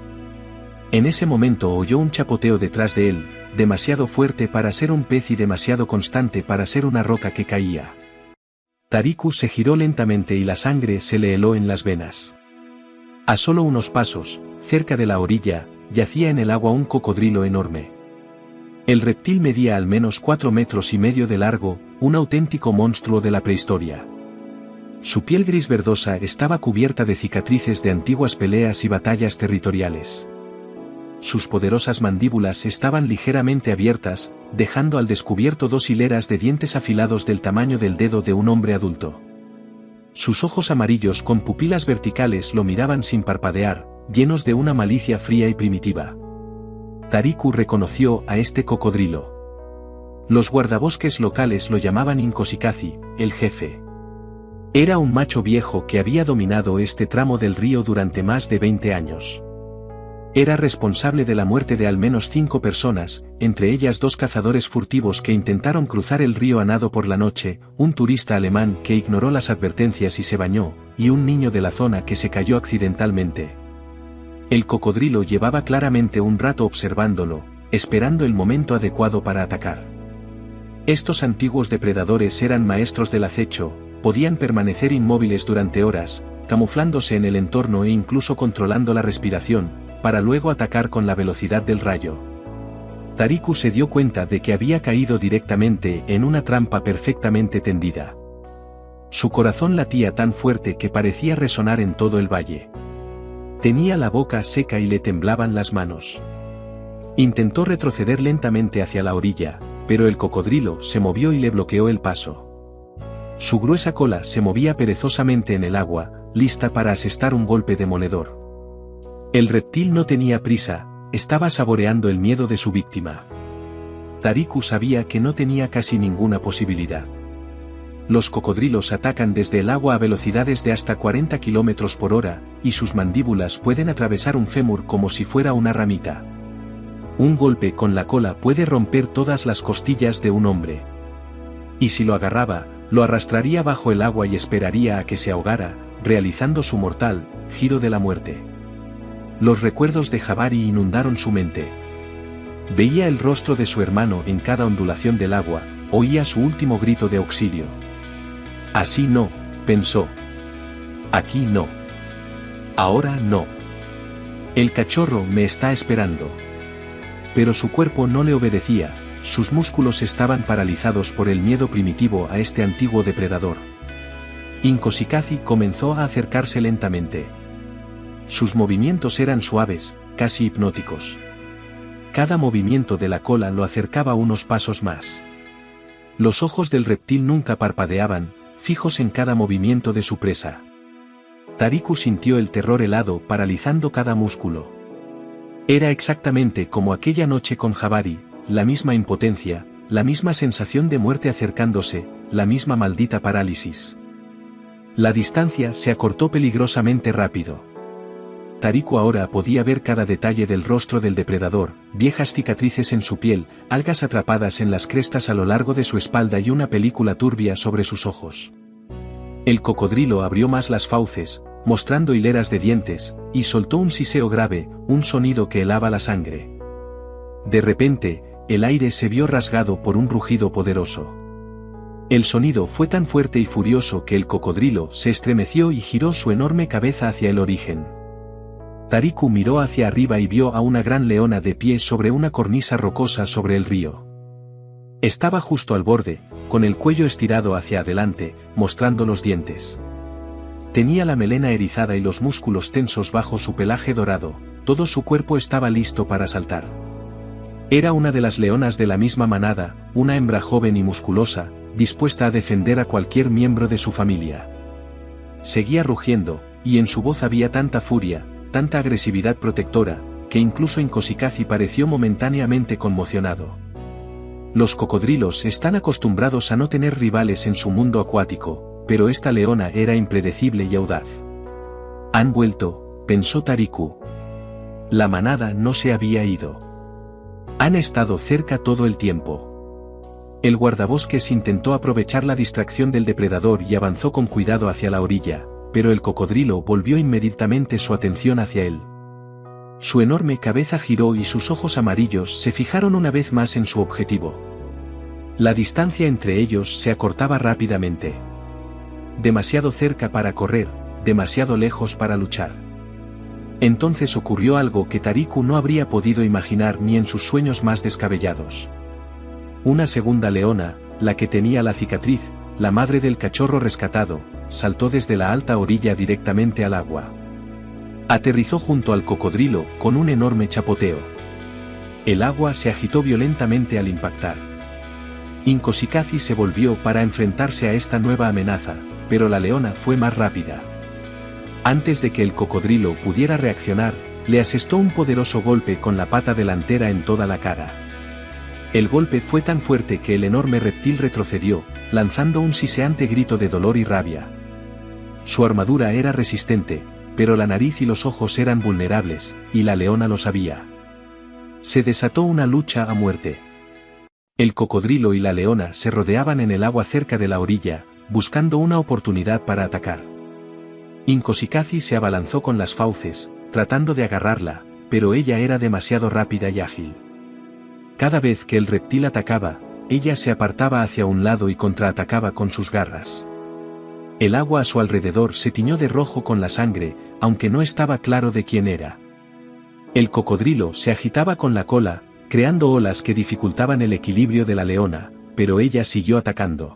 En ese momento oyó un chapoteo detrás de él, demasiado fuerte para ser un pez y demasiado constante para ser una roca que caía. Tariku se giró lentamente y la sangre se le heló en las venas. A solo unos pasos, cerca de la orilla, yacía en el agua un cocodrilo enorme. El reptil medía al menos 4,5 metros de largo, un auténtico monstruo de la prehistoria. Su piel gris verdosa estaba cubierta de cicatrices de antiguas peleas y batallas territoriales. Sus poderosas mandíbulas estaban ligeramente abiertas, dejando al descubierto 2 hileras de dientes afilados del tamaño del dedo de un hombre adulto. Sus ojos amarillos con pupilas verticales lo miraban sin parpadear, llenos de una malicia fría y primitiva. Tariku reconoció a este cocodrilo. Los guardabosques locales lo llamaban Inkosikazi, el jefe. Era un macho viejo que había dominado este tramo del río durante más de 20 años. Era responsable de la muerte de al menos 5 personas, entre ellas 2 cazadores furtivos que intentaron cruzar el río a nado por la noche, un turista alemán que ignoró las advertencias y se bañó, y un niño de la zona que se cayó accidentalmente. El cocodrilo llevaba claramente un rato observándolo, esperando el momento adecuado para atacar. Estos antiguos depredadores eran maestros del acecho, podían permanecer inmóviles durante horas, camuflándose en el entorno e incluso controlando la respiración, para luego atacar con la velocidad del rayo. Tariku se dio cuenta de que había caído directamente en una trampa perfectamente tendida. Su corazón latía tan fuerte que parecía resonar en todo el valle. Tenía la boca seca y le temblaban las manos. Intentó retroceder lentamente hacia la orilla, pero el cocodrilo se movió y le bloqueó el paso. Su gruesa cola se movía perezosamente en el agua, lista para asestar un golpe demoledor. El reptil no tenía prisa, estaba saboreando el miedo de su víctima. Tariku sabía que no tenía casi ninguna posibilidad. Los cocodrilos atacan desde el agua a velocidades de hasta 40 km por hora, y sus mandíbulas pueden atravesar un fémur como si fuera una ramita. Un golpe con la cola puede romper todas las costillas de un hombre. Y si lo agarraba, lo arrastraría bajo el agua y esperaría a que se ahogara, realizando su mortal giro de la muerte. Los recuerdos de Jabari inundaron su mente. Veía el rostro de su hermano en cada ondulación del agua, oía su último grito de auxilio. Así no, pensó. Aquí no. Ahora no. El cachorro me está esperando. Pero su cuerpo no le obedecía, sus músculos estaban paralizados por el miedo primitivo a este antiguo depredador. Inkosi-kazi comenzó a acercarse lentamente. Sus movimientos eran suaves, casi hipnóticos. Cada movimiento de la cola lo acercaba unos pasos más. Los ojos del reptil nunca parpadeaban, fijos en cada movimiento de su presa. Tariku sintió el terror helado paralizando cada músculo. Era exactamente como aquella noche con Jabari, la misma impotencia, la misma sensación de muerte acercándose, la misma maldita parálisis. La distancia se acortó peligrosamente rápido. Tariku ahora podía ver cada detalle del rostro del depredador, viejas cicatrices en su piel, algas atrapadas en las crestas a lo largo de su espalda y una película turbia sobre sus ojos. El cocodrilo abrió más las fauces, mostrando hileras de dientes, y soltó un siseo grave, un sonido que helaba la sangre. De repente, el aire se vio rasgado por un rugido poderoso. El sonido fue tan fuerte y furioso que el cocodrilo se estremeció y giró su enorme cabeza hacia el origen. Tariku miró hacia arriba y vio a una gran leona de pie sobre una cornisa rocosa sobre el río. Estaba justo al borde, con el cuello estirado hacia adelante, mostrando los dientes. Tenía la melena erizada y los músculos tensos bajo su pelaje dorado, todo su cuerpo estaba listo para saltar. Era una de las leonas de la misma manada, una hembra joven y musculosa, dispuesta a defender a cualquier miembro de su familia. Seguía rugiendo, y en su voz había tanta furia, tanta agresividad protectora, que incluso Inkosi-kazi pareció momentáneamente conmocionado. Los cocodrilos están acostumbrados a no tener rivales en su mundo acuático, pero esta leona era impredecible y audaz. Han vuelto, pensó Tariku. La manada no se había ido. Han estado cerca todo el tiempo. El guardabosques intentó aprovechar la distracción del depredador y avanzó con cuidado hacia la orilla, pero el cocodrilo volvió inmediatamente su atención hacia él. Su enorme cabeza giró y sus ojos amarillos se fijaron una vez más en su objetivo. La distancia entre ellos se acortaba rápidamente. Demasiado cerca para correr, demasiado lejos para luchar. Entonces ocurrió algo que Tariku no habría podido imaginar ni en sus sueños más descabellados. Una segunda leona, la que tenía la cicatriz, la madre del cachorro rescatado, saltó desde la alta orilla directamente al agua. Aterrizó junto al cocodrilo con un enorme chapoteo. El agua se agitó violentamente al impactar. Inkosi-kazi se volvió para enfrentarse a esta nueva amenaza, pero la leona fue más rápida. Antes de que el cocodrilo pudiera reaccionar, le asestó un poderoso golpe con la pata delantera en toda la cara. El golpe fue tan fuerte que el enorme reptil retrocedió, lanzando un siseante grito de dolor y rabia. Su armadura era resistente, pero la nariz y los ojos eran vulnerables, y la leona lo sabía. Se desató una lucha a muerte. El cocodrilo y la leona se rodeaban en el agua cerca de la orilla, buscando una oportunidad para atacar. Inkosi-kazi se abalanzó con las fauces, tratando de agarrarla, pero ella era demasiado rápida y ágil. Cada vez que el reptil atacaba, ella se apartaba hacia un lado y contraatacaba con sus garras. El agua a su alrededor se tiñó de rojo con la sangre, aunque no estaba claro de quién era. El cocodrilo se agitaba con la cola, creando olas que dificultaban el equilibrio de la leona, pero ella siguió atacando.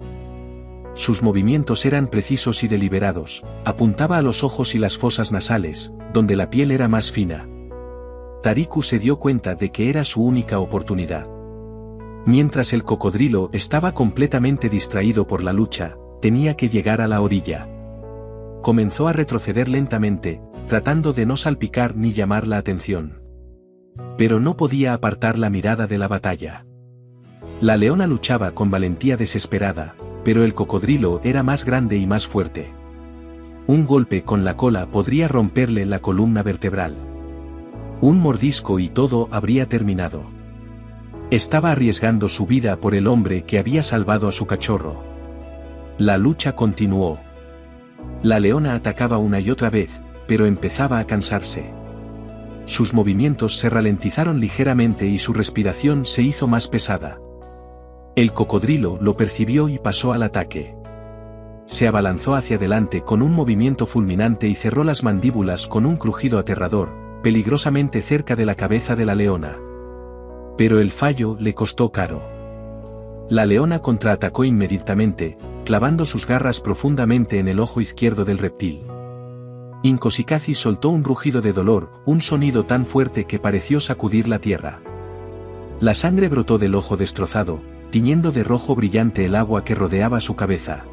Sus movimientos eran precisos y deliberados, apuntaba a los ojos y las fosas nasales, donde la piel era más fina. Tariku se dio cuenta de que era su única oportunidad. Mientras el cocodrilo estaba completamente distraído por la lucha, tenía que llegar a la orilla. Comenzó a retroceder lentamente, tratando de no salpicar ni llamar la atención. Pero no podía apartar la mirada de la batalla. La leona luchaba con valentía desesperada, pero el cocodrilo era más grande y más fuerte. Un golpe con la cola podría romperle la columna vertebral. Un mordisco y todo habría terminado. Estaba arriesgando su vida por el hombre que había salvado a su cachorro. La lucha continuó. La leona atacaba una y otra vez, pero empezaba a cansarse. Sus movimientos se ralentizaron ligeramente y su respiración se hizo más pesada. El cocodrilo lo percibió y pasó al ataque. Se abalanzó hacia adelante con un movimiento fulminante y cerró las mandíbulas con un crujido aterrador, peligrosamente cerca de la cabeza de la leona. Pero el fallo le costó caro. La leona contraatacó inmediatamente, clavando sus garras profundamente en el ojo izquierdo del reptil. Inkoshikazi soltó un rugido de dolor, un sonido tan fuerte que pareció sacudir la tierra. La sangre brotó del ojo destrozado, tiñendo de rojo brillante el agua que rodeaba su cabeza.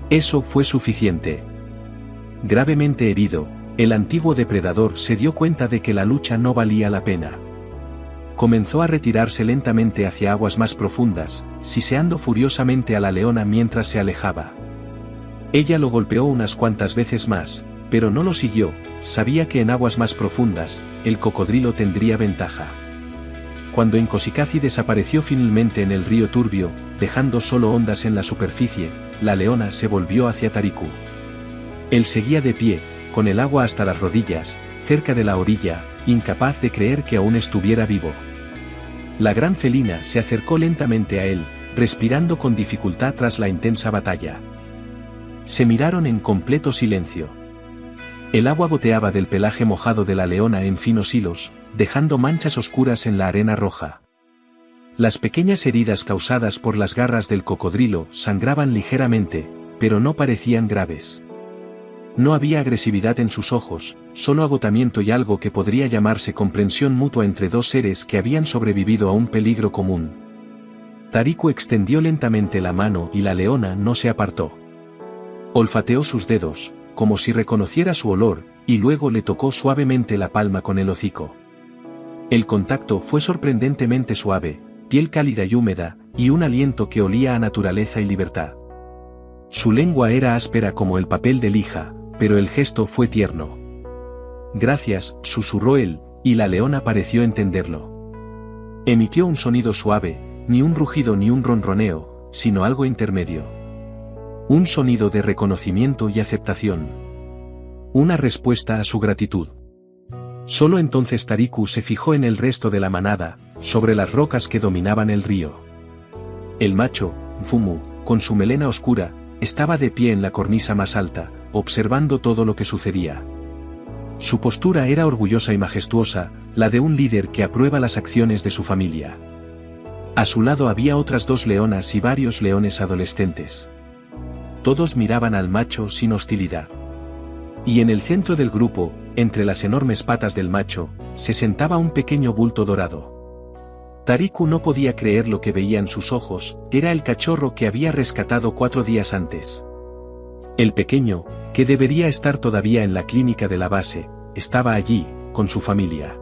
Eso fue suficiente. Gravemente herido, el antiguo depredador se dio cuenta de que la lucha no valía la pena. Comenzó a retirarse lentamente hacia aguas más profundas, siseando furiosamente a la leona mientras se alejaba. Ella lo golpeó unas cuantas veces más, pero no lo siguió, sabía que en aguas más profundas, el cocodrilo tendría ventaja. Cuando Inkoshikazi desapareció finalmente en el río turbio, dejando solo ondas en la superficie, la leona se volvió hacia Tariku. Él seguía de pie, con el agua hasta las rodillas, cerca de la orilla, incapaz de creer que aún estuviera vivo. La gran felina se acercó lentamente a él, respirando con dificultad tras la intensa batalla. Se miraron en completo silencio. El agua goteaba del pelaje mojado de la leona en finos hilos, dejando manchas oscuras en la arena roja. Las pequeñas heridas causadas por las garras del cocodrilo sangraban ligeramente, pero no parecían graves. No había agresividad en sus ojos, solo agotamiento y algo que podría llamarse comprensión mutua entre dos seres que habían sobrevivido a un peligro común. Tariku extendió lentamente la mano y la leona no se apartó. Olfateó sus dedos, como si reconociera su olor, y luego le tocó suavemente la palma con el hocico. El contacto fue sorprendentemente suave, piel cálida y húmeda, y un aliento que olía a naturaleza y libertad. Su lengua era áspera como el papel de lija, pero el gesto fue tierno. Gracias, susurró él, y la leona pareció entenderlo. Emitió un sonido suave, ni un rugido ni un ronroneo, sino algo intermedio. Un sonido de reconocimiento y aceptación. Una respuesta a su gratitud. Solo entonces Tariku se fijó en el resto de la manada, sobre las rocas que dominaban el río. El macho, Fumu, con su melena oscura, estaba de pie en la cornisa más alta, observando todo lo que sucedía. Su postura era orgullosa y majestuosa, la de un líder que aprueba las acciones de su familia. A su lado había otras dos leonas y varios leones adolescentes. Todos miraban al macho sin hostilidad. Y en el centro del grupo, entre las enormes patas del macho, se sentaba un pequeño bulto dorado. Tariku no podía creer lo que veía en sus ojos, era el cachorro que había rescatado 4 días antes. El pequeño, que debería estar todavía en la clínica de la base, estaba allí, con su familia.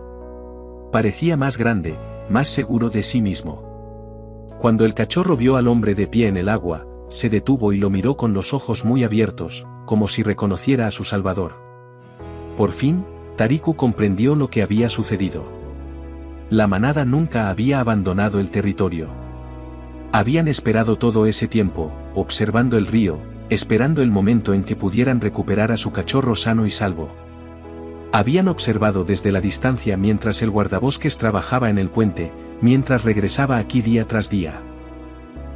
Parecía más grande, más seguro de sí mismo. Cuando el cachorro vio al hombre de pie en el agua, se detuvo y lo miró con los ojos muy abiertos, como si reconociera a su salvador. Por fin, Tariku comprendió lo que había sucedido. La manada nunca había abandonado el territorio. Habían esperado todo ese tiempo, observando el río, esperando el momento en que pudieran recuperar a su cachorro sano y salvo. Habían observado desde la distancia mientras el guardabosques trabajaba en el puente, mientras regresaba aquí día tras día.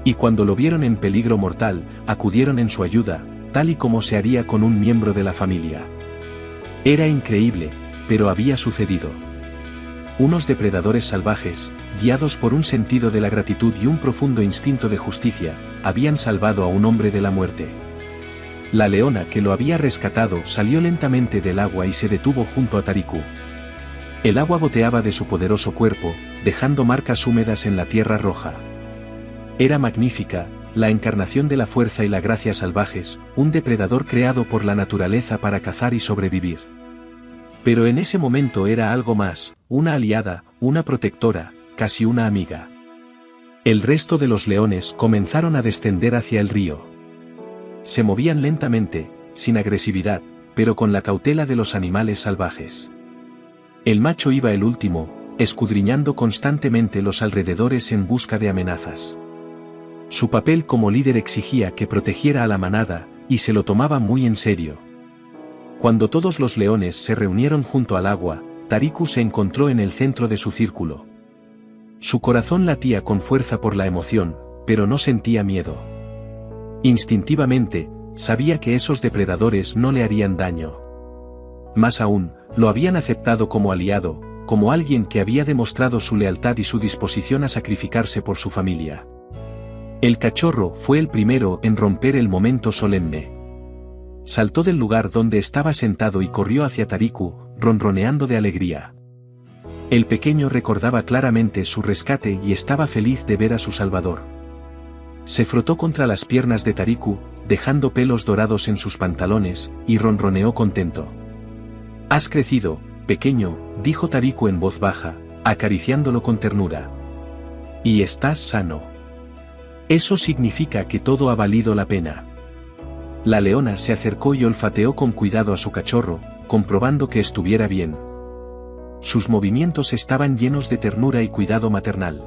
Y cuando lo vieron en peligro mortal, acudieron en su ayuda, tal y como se haría con un miembro de la familia. Era increíble, pero había sucedido. Unos depredadores salvajes, guiados por un sentido de la gratitud y un profundo instinto de justicia, habían salvado a un hombre de la muerte. La leona que lo había rescatado salió lentamente del agua y se detuvo junto a Tariku. El agua goteaba de su poderoso cuerpo, dejando marcas húmedas en la tierra roja. Era magnífica, la encarnación de la fuerza y la gracia salvajes, un depredador creado por la naturaleza para cazar y sobrevivir. Pero en ese momento era algo más, una aliada, una protectora, casi una amiga. El resto de los leones comenzaron a descender hacia el río. Se movían lentamente, sin agresividad, pero con la cautela de los animales salvajes. El macho iba el último, escudriñando constantemente los alrededores en busca de amenazas. Su papel como líder exigía que protegiera a la manada, y se lo tomaba muy en serio. Cuando todos los leones se reunieron junto al agua, Tariku se encontró en el centro de su círculo. Su corazón latía con fuerza por la emoción, pero no sentía miedo. Instintivamente, sabía que esos depredadores no le harían daño. Más aún, lo habían aceptado como aliado, como alguien que había demostrado su lealtad y su disposición a sacrificarse por su familia. El cachorro fue el primero en romper el momento solemne. Saltó del lugar donde estaba sentado y corrió hacia Tariku, ronroneando de alegría. El pequeño recordaba claramente su rescate y estaba feliz de ver a su salvador. Se frotó contra las piernas de Tariku, dejando pelos dorados en sus pantalones, y ronroneó contento. «Has crecido, pequeño», dijo Tariku en voz baja, acariciándolo con ternura. «Y estás sano. Eso significa que todo ha valido la pena». La leona se acercó y olfateó con cuidado a su cachorro, comprobando que estuviera bien. Sus movimientos estaban llenos de ternura y cuidado maternal.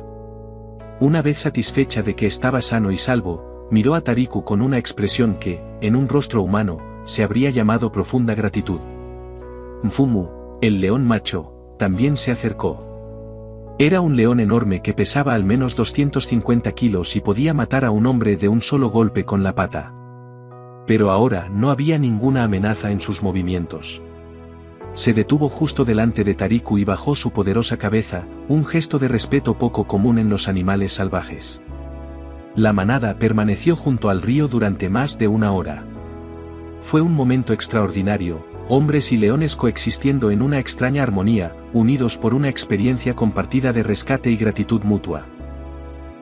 Una vez satisfecha de que estaba sano y salvo, miró a Tariku con una expresión que, en un rostro humano, se habría llamado profunda gratitud. Mfumu, el león macho, también se acercó. Era un león enorme que pesaba al menos 250 kilos y podía matar a un hombre de un solo golpe con la pata. Pero ahora no había ninguna amenaza en sus movimientos. Se detuvo justo delante de Tariku y bajó su poderosa cabeza, un gesto de respeto poco común en los animales salvajes. La manada permaneció junto al río durante más de una hora. Fue un momento extraordinario, hombres y leones coexistiendo en una extraña armonía, unidos por una experiencia compartida de rescate y gratitud mutua.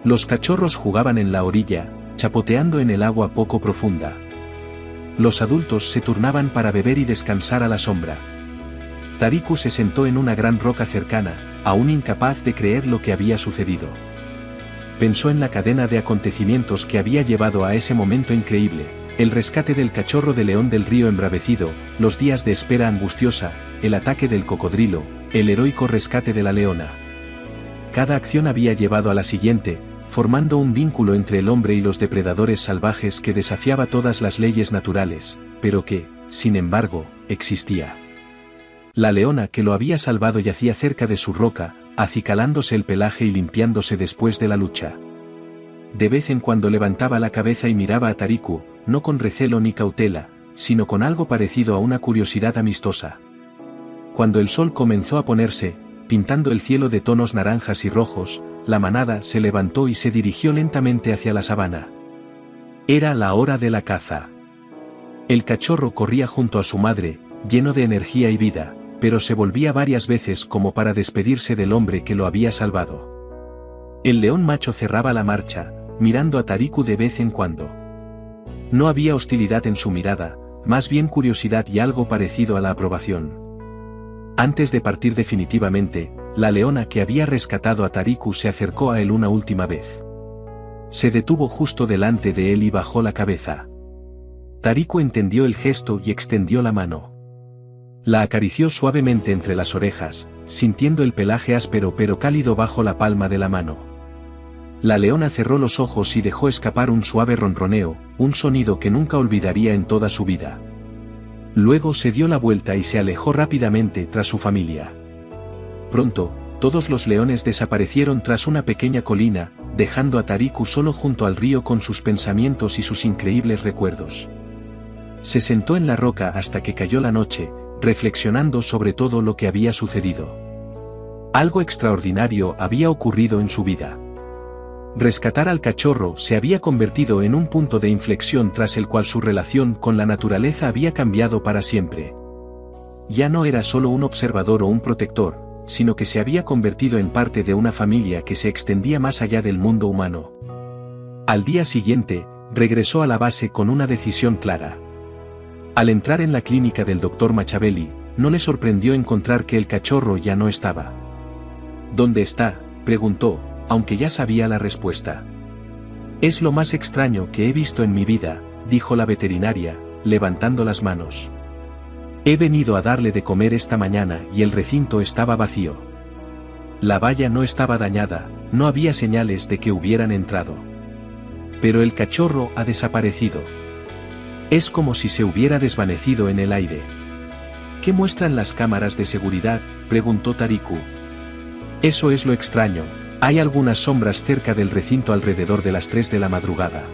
Los cachorros jugaban en la orilla, chapoteando en el agua poco profunda. Los adultos se turnaban para beber y descansar a la sombra. Tariku se sentó en una gran roca cercana, aún incapaz de creer lo que había sucedido. Pensó en la cadena de acontecimientos que había llevado a ese momento increíble, el rescate del cachorro de león del río embravecido, los días de espera angustiosa, el ataque del cocodrilo, el heroico rescate de la leona. Cada acción había llevado a la siguiente, formando un vínculo entre el hombre y los depredadores salvajes que desafiaba todas las leyes naturales, pero que, sin embargo, existía. La leona que lo había salvado yacía cerca de su roca, acicalándose el pelaje y limpiándose después de la lucha. De vez en cuando levantaba la cabeza y miraba a Tariku, no con recelo ni cautela, sino con algo parecido a una curiosidad amistosa. Cuando el sol comenzó a ponerse, pintando el cielo de tonos naranjas y rojos, la manada se levantó y se dirigió lentamente hacia la sabana. Era la hora de la caza. El cachorro corría junto a su madre, lleno de energía y vida, pero se volvía varias veces como para despedirse del hombre que lo había salvado. El león macho cerraba la marcha, mirando a Tariku de vez en cuando. No había hostilidad en su mirada, más bien curiosidad y algo parecido a la aprobación. Antes de partir definitivamente, la leona que había rescatado a Tariku se acercó a él una última vez. Se detuvo justo delante de él y bajó la cabeza. Tariku entendió el gesto y extendió la mano. La acarició suavemente entre las orejas, sintiendo el pelaje áspero pero cálido bajo la palma de la mano. La leona cerró los ojos y dejó escapar un suave ronroneo, un sonido que nunca olvidaría en toda su vida. Luego se dio la vuelta y se alejó rápidamente tras su familia. Pronto, todos los leones desaparecieron tras una pequeña colina, dejando a Tariku solo junto al río con sus pensamientos y sus increíbles recuerdos. Se sentó en la roca hasta que cayó la noche, reflexionando sobre todo lo que había sucedido. Algo extraordinario había ocurrido en su vida. Rescatar al cachorro se había convertido en un punto de inflexión tras el cual su relación con la naturaleza había cambiado para siempre. Ya no era solo un observador o un protector, sino que se había convertido en parte de una familia que se extendía más allá del mundo humano. Al día siguiente, regresó a la base con una decisión clara. Al entrar en la clínica del Dr. Machiavelli, no le sorprendió encontrar que el cachorro ya no estaba. ¿Dónde está?, preguntó, aunque ya sabía la respuesta. Es lo más extraño que he visto en mi vida, dijo la veterinaria, levantando las manos. He venido a darle de comer esta mañana y el recinto estaba vacío. La valla no estaba dañada, no había señales de que hubieran entrado. Pero el cachorro ha desaparecido. Es como si se hubiera desvanecido en el aire. ¿Qué muestran las cámaras de seguridad?, preguntó Tariku. Eso es lo extraño, hay algunas sombras cerca del recinto alrededor de las 3 de la madrugada.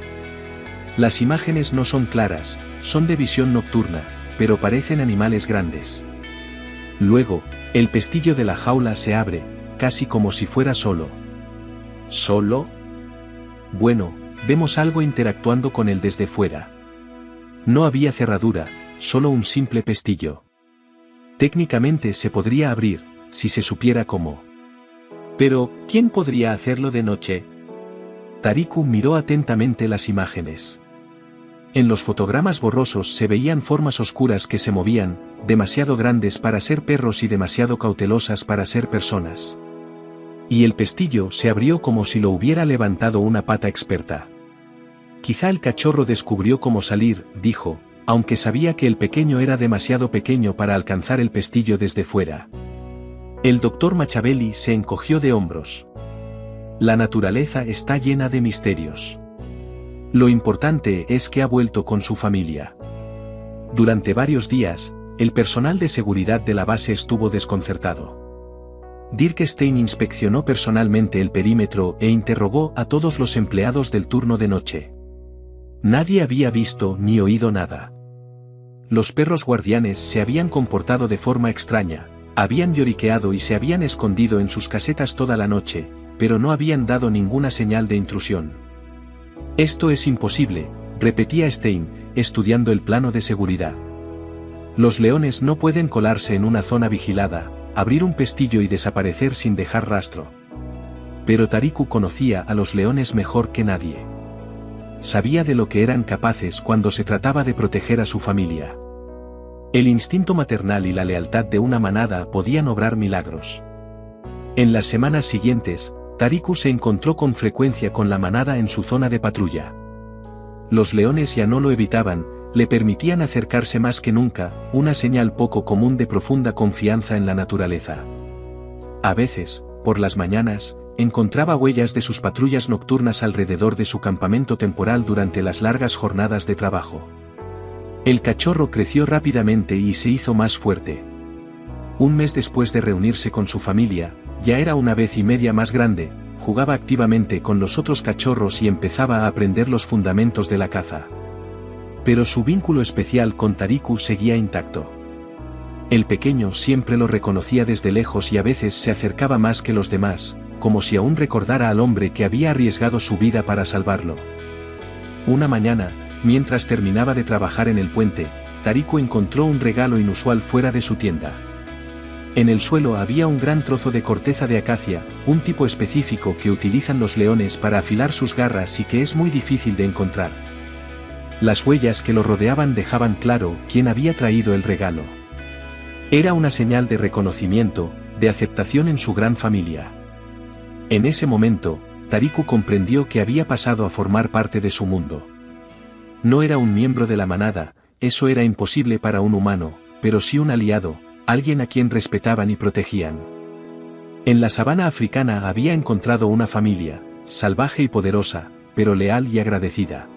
Las imágenes no son claras, son de visión nocturna, pero parecen animales grandes. Luego, el pestillo de la jaula se abre, casi como si fuera solo. ¿Solo? Bueno, vemos algo interactuando con él desde fuera. No había cerradura, solo un simple pestillo. Técnicamente se podría abrir, si se supiera cómo. Pero, ¿quién podría hacerlo de noche? Tariku miró atentamente las imágenes. En los fotogramas borrosos se veían formas oscuras que se movían, demasiado grandes para ser perros y demasiado cautelosas para ser personas. Y el pestillo se abrió como si lo hubiera levantado una pata experta. Quizá el cachorro descubrió cómo salir, dijo, aunque sabía que el pequeño era demasiado pequeño para alcanzar el pestillo desde fuera. El Dr. Machiavelli se encogió de hombros. La naturaleza está llena de misterios. Lo importante es que ha vuelto con su familia. Durante varios días, el personal de seguridad de la base estuvo desconcertado. Dirk Stein inspeccionó personalmente el perímetro e interrogó a todos los empleados del turno de noche. Nadie había visto ni oído nada. Los perros guardianes se habían comportado de forma extraña, habían lloriqueado y se habían escondido en sus casetas toda la noche, pero no habían dado ninguna señal de intrusión. Esto es imposible, repetía Stein, estudiando el plano de seguridad. Los leones no pueden colarse en una zona vigilada, abrir un pestillo y desaparecer sin dejar rastro. Pero Tariku conocía a los leones mejor que nadie. Sabía de lo que eran capaces cuando se trataba de proteger a su familia. El instinto maternal y la lealtad de una manada podían obrar milagros. En las semanas siguientes, Tariku se encontró con frecuencia con la manada en su zona de patrulla. Los leones ya no lo evitaban, le permitían acercarse más que nunca, una señal poco común de profunda confianza en la naturaleza. A veces, por las mañanas, encontraba huellas de sus patrullas nocturnas alrededor de su campamento temporal durante las largas jornadas de trabajo. El cachorro creció rápidamente y se hizo más fuerte. Un mes después de reunirse con su familia, ya era 1,5 veces más grande, jugaba activamente con los otros cachorros y empezaba a aprender los fundamentos de la caza. Pero su vínculo especial con Tariku seguía intacto. El pequeño siempre lo reconocía desde lejos y a veces se acercaba más que los demás, como si aún recordara al hombre que había arriesgado su vida para salvarlo. Una mañana, mientras terminaba de trabajar en el puente, Tariku encontró un regalo inusual fuera de su tienda. En el suelo había un gran trozo de corteza de acacia, un tipo específico que utilizan los leones para afilar sus garras y que es muy difícil de encontrar. Las huellas que lo rodeaban dejaban claro quién había traído el regalo. Era una señal de reconocimiento, de aceptación en su gran familia. En ese momento, Tariku comprendió que había pasado a formar parte de su mundo. No era un miembro de la manada, eso era imposible para un humano, pero sí un aliado, alguien a quien respetaban y protegían. En la sabana africana había encontrado una familia, salvaje y poderosa, pero leal y agradecida.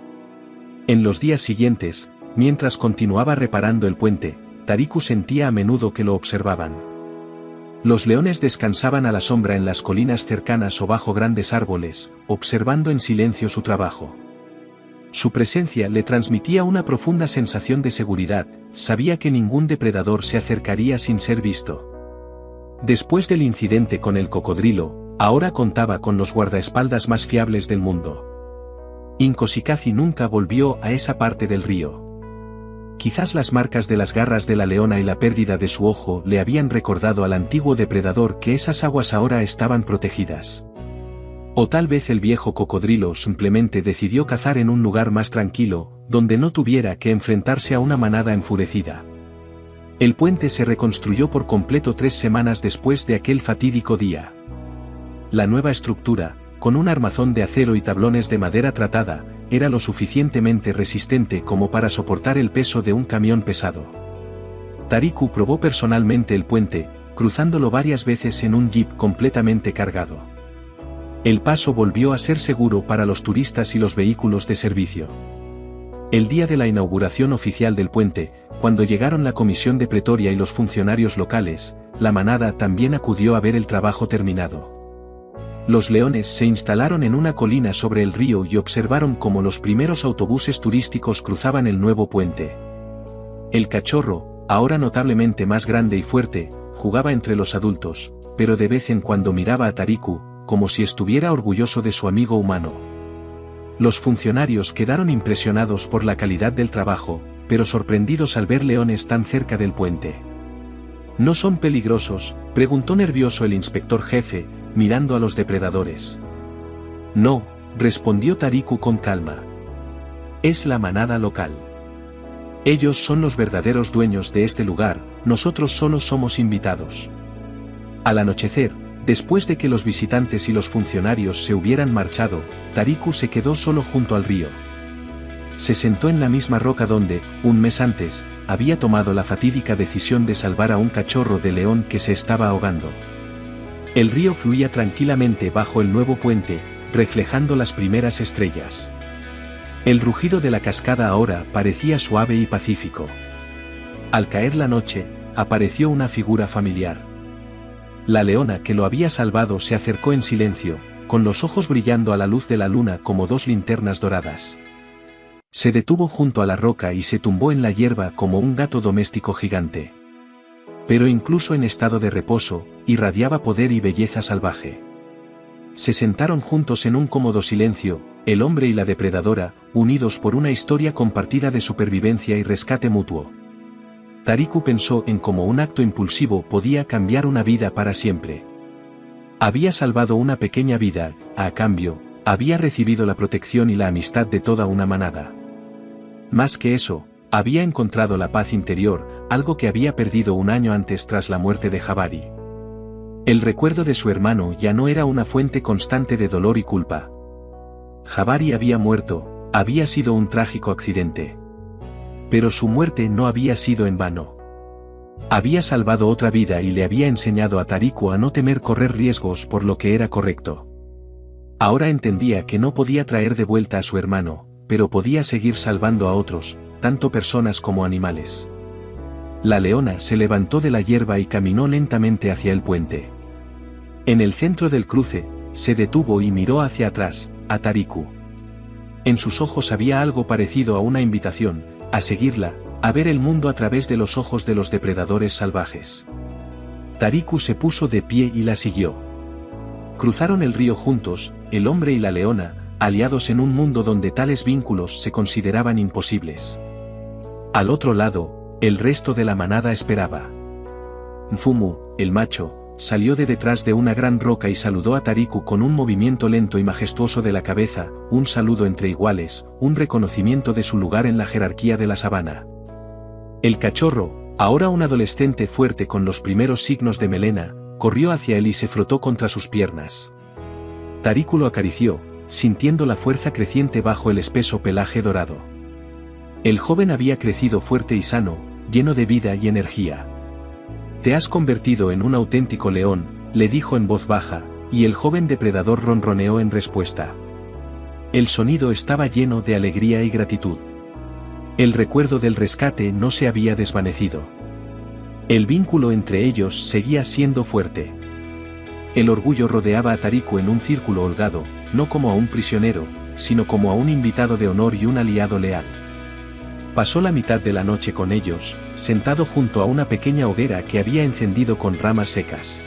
En los días siguientes, mientras continuaba reparando el puente, Tariku sentía a menudo que lo observaban. Los leones descansaban a la sombra en las colinas cercanas o bajo grandes árboles, observando en silencio su trabajo. Su presencia le transmitía una profunda sensación de seguridad, sabía que ningún depredador se acercaría sin ser visto. Después del incidente con el cocodrilo, ahora contaba con los guardaespaldas más fiables del mundo. Inkosi-kazi nunca volvió a esa parte del río. Quizás las marcas de las garras de la leona y la pérdida de su ojo le habían recordado al antiguo depredador que esas aguas ahora estaban protegidas. O tal vez el viejo cocodrilo simplemente decidió cazar en un lugar más tranquilo, donde no tuviera que enfrentarse a una manada enfurecida. El puente se reconstruyó por completo 3 semanas después de aquel fatídico día. La nueva estructura, con un armazón de acero y tablones de madera tratada, era lo suficientemente resistente como para soportar el peso de un camión pesado. Tariku probó personalmente el puente, cruzándolo varias veces en un jeep completamente cargado. El paso volvió a ser seguro para los turistas y los vehículos de servicio. El día de la inauguración oficial del puente, cuando llegaron la comisión de Pretoria y los funcionarios locales, la manada también acudió a ver el trabajo terminado. Los leones se instalaron en una colina sobre el río y observaron cómo los primeros autobuses turísticos cruzaban el nuevo puente. El cachorro, ahora notablemente más grande y fuerte, jugaba entre los adultos, pero de vez en cuando miraba a Tariku, como si estuviera orgulloso de su amigo humano. Los funcionarios quedaron impresionados por la calidad del trabajo, pero sorprendidos al ver leones tan cerca del puente. ¿No son peligrosos?, preguntó nervioso el inspector jefe, mirando a los depredadores. No, respondió Tariku con calma. Es la manada local. Ellos son los verdaderos dueños de este lugar, nosotros solo somos invitados. Al anochecer, después de que los visitantes y los funcionarios se hubieran marchado, Tariku se quedó solo junto al río. Se sentó en la misma roca donde, un mes antes, había tomado la fatídica decisión de salvar a un cachorro de león que se estaba ahogando. El río fluía tranquilamente bajo el nuevo puente, reflejando las primeras estrellas. El rugido de la cascada ahora parecía suave y pacífico. Al caer la noche, apareció una figura familiar. La leona que lo había salvado se acercó en silencio, con los ojos brillando a la luz de la luna como 2 linternas doradas. Se detuvo junto a la roca y se tumbó en la hierba como un gato doméstico gigante. Pero incluso en estado de reposo, irradiaba poder y belleza salvaje. Se sentaron juntos en un cómodo silencio, el hombre y la depredadora, unidos por una historia compartida de supervivencia y rescate mutuo. Tariku pensó en cómo un acto impulsivo podía cambiar una vida para siempre. Había salvado una pequeña vida, a cambio, había recibido la protección y la amistad de toda una manada. Más que eso, había encontrado la paz interior, algo que había perdido un año antes tras la muerte de Jabari. El recuerdo de su hermano ya no era una fuente constante de dolor y culpa. Jabari había muerto, había sido un trágico accidente. Pero su muerte no había sido en vano. Había salvado otra vida y le había enseñado a Tariku a no temer correr riesgos por lo que era correcto. Ahora entendía que no podía traer de vuelta a su hermano, pero podía seguir salvando a otros, tanto personas como animales. La leona se levantó de la hierba y caminó lentamente hacia el puente. En el centro del cruce, se detuvo y miró hacia atrás, a Tariku. En sus ojos había algo parecido a una invitación, a seguirla, a ver el mundo a través de los ojos de los depredadores salvajes. Tariku se puso de pie y la siguió. Cruzaron el río juntos, el hombre y la leona, aliados en un mundo donde tales vínculos se consideraban imposibles. Al otro lado, el resto de la manada esperaba. Mfumu, el macho, salió de detrás de una gran roca y saludó a Tariku con un movimiento lento y majestuoso de la cabeza, un saludo entre iguales, un reconocimiento de su lugar en la jerarquía de la sabana. El cachorro, ahora un adolescente fuerte con los primeros signos de melena, corrió hacia él y se frotó contra sus piernas. Tariku lo acarició, sintiendo la fuerza creciente bajo el espeso pelaje dorado. El joven había crecido fuerte y sano, lleno de vida y energía. «Te has convertido en un auténtico león», le dijo en voz baja, y el joven depredador ronroneó en respuesta. El sonido estaba lleno de alegría y gratitud. El recuerdo del rescate no se había desvanecido. El vínculo entre ellos seguía siendo fuerte. El orgullo rodeaba a Tariku en un círculo holgado, no como a un prisionero, sino como a un invitado de honor y un aliado leal. Pasó la mitad de la noche con ellos, sentado junto a una pequeña hoguera que había encendido con ramas secas.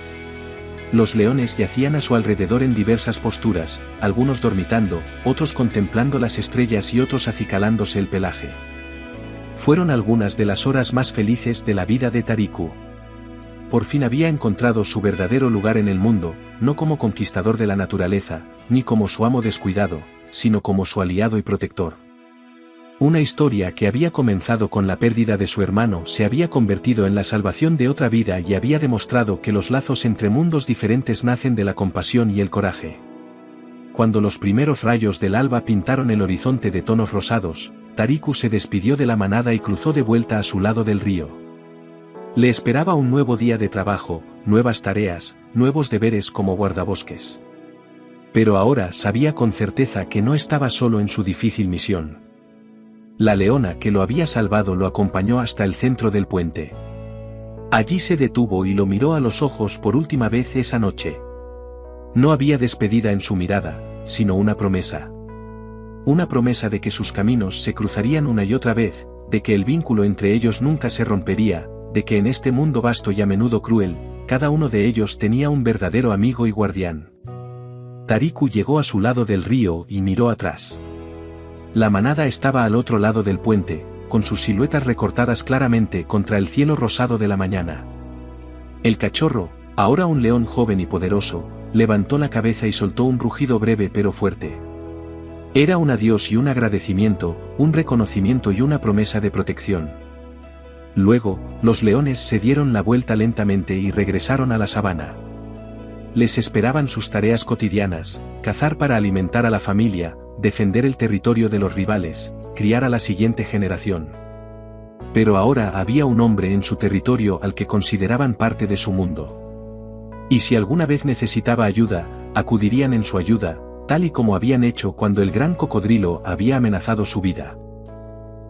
Los leones yacían a su alrededor en diversas posturas, algunos dormitando, otros contemplando las estrellas y otros acicalándose el pelaje. Fueron algunas de las horas más felices de la vida de Tariku. Por fin había encontrado su verdadero lugar en el mundo, no como conquistador de la naturaleza, ni como su amo descuidado, sino como su aliado y protector. Una historia que había comenzado con la pérdida de su hermano se había convertido en la salvación de otra vida y había demostrado que los lazos entre mundos diferentes nacen de la compasión y el coraje. Cuando los primeros rayos del alba pintaron el horizonte de tonos rosados, Tariku se despidió de la manada y cruzó de vuelta a su lado del río. Le esperaba un nuevo día de trabajo, nuevas tareas, nuevos deberes como guardabosques. Pero ahora sabía con certeza que no estaba solo en su difícil misión. La leona que lo había salvado lo acompañó hasta el centro del puente. Allí se detuvo y lo miró a los ojos por última vez esa noche. No había despedida en su mirada, sino una promesa. Una promesa de que sus caminos se cruzarían una y otra vez, de que el vínculo entre ellos nunca se rompería, de que en este mundo vasto y a menudo cruel, cada uno de ellos tenía un verdadero amigo y guardián. Tariku llegó a su lado del río y miró atrás. La manada estaba al otro lado del puente, con sus siluetas recortadas claramente contra el cielo rosado de la mañana. El cachorro, ahora un león joven y poderoso, levantó la cabeza y soltó un rugido breve pero fuerte. Era un adiós y un agradecimiento, un reconocimiento y una promesa de protección. Luego, los leones se dieron la vuelta lentamente y regresaron a la sabana. Les esperaban sus tareas cotidianas, cazar para alimentar a la familia, defender el territorio de los rivales, criar a la siguiente generación. Pero ahora había un hombre en su territorio al que consideraban parte de su mundo. Y si alguna vez necesitaba ayuda, acudirían en su ayuda, tal y como habían hecho cuando el gran cocodrilo había amenazado su vida.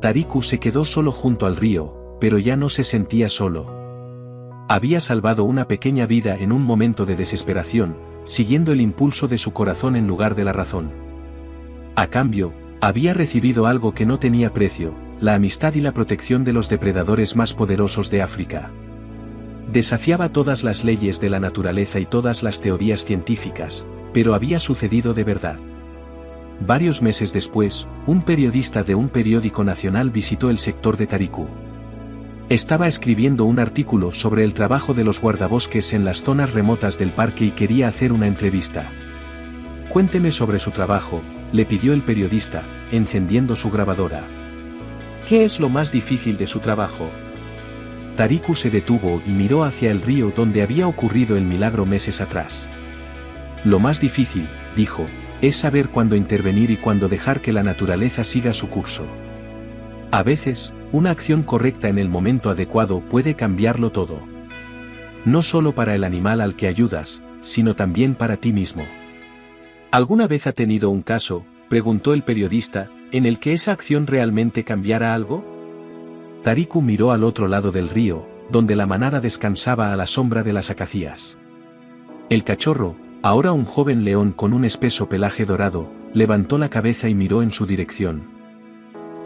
Tariku se quedó solo junto al río, pero ya no se sentía solo. Había salvado una pequeña vida en un momento de desesperación, siguiendo el impulso de su corazón en lugar de la razón. A cambio, había recibido algo que no tenía precio, la amistad y la protección de los depredadores más poderosos de África. Desafiaba todas las leyes de la naturaleza y todas las teorías científicas, pero había sucedido de verdad. Varios meses después, un periodista de un periódico nacional visitó el sector de Tariku. Estaba escribiendo un artículo sobre el trabajo de los guardabosques en las zonas remotas del parque y quería hacer una entrevista. «Cuénteme sobre su trabajo», le pidió el periodista, encendiendo su grabadora. «¿Qué es lo más difícil de su trabajo?». Tariku se detuvo y miró hacia el río donde había ocurrido el milagro meses atrás. «Lo más difícil», dijo, «es saber cuándo intervenir y cuándo dejar que la naturaleza siga su curso. A veces, una acción correcta en el momento adecuado puede cambiarlo todo. No solo para el animal al que ayudas, sino también para ti mismo». ¿Alguna vez ha tenido un caso, preguntó el periodista, en el que esa acción realmente cambiara algo? Tariku miró al otro lado del río, donde la manada descansaba a la sombra de las acacias. El cachorro, ahora un joven león con un espeso pelaje dorado, levantó la cabeza y miró en su dirección.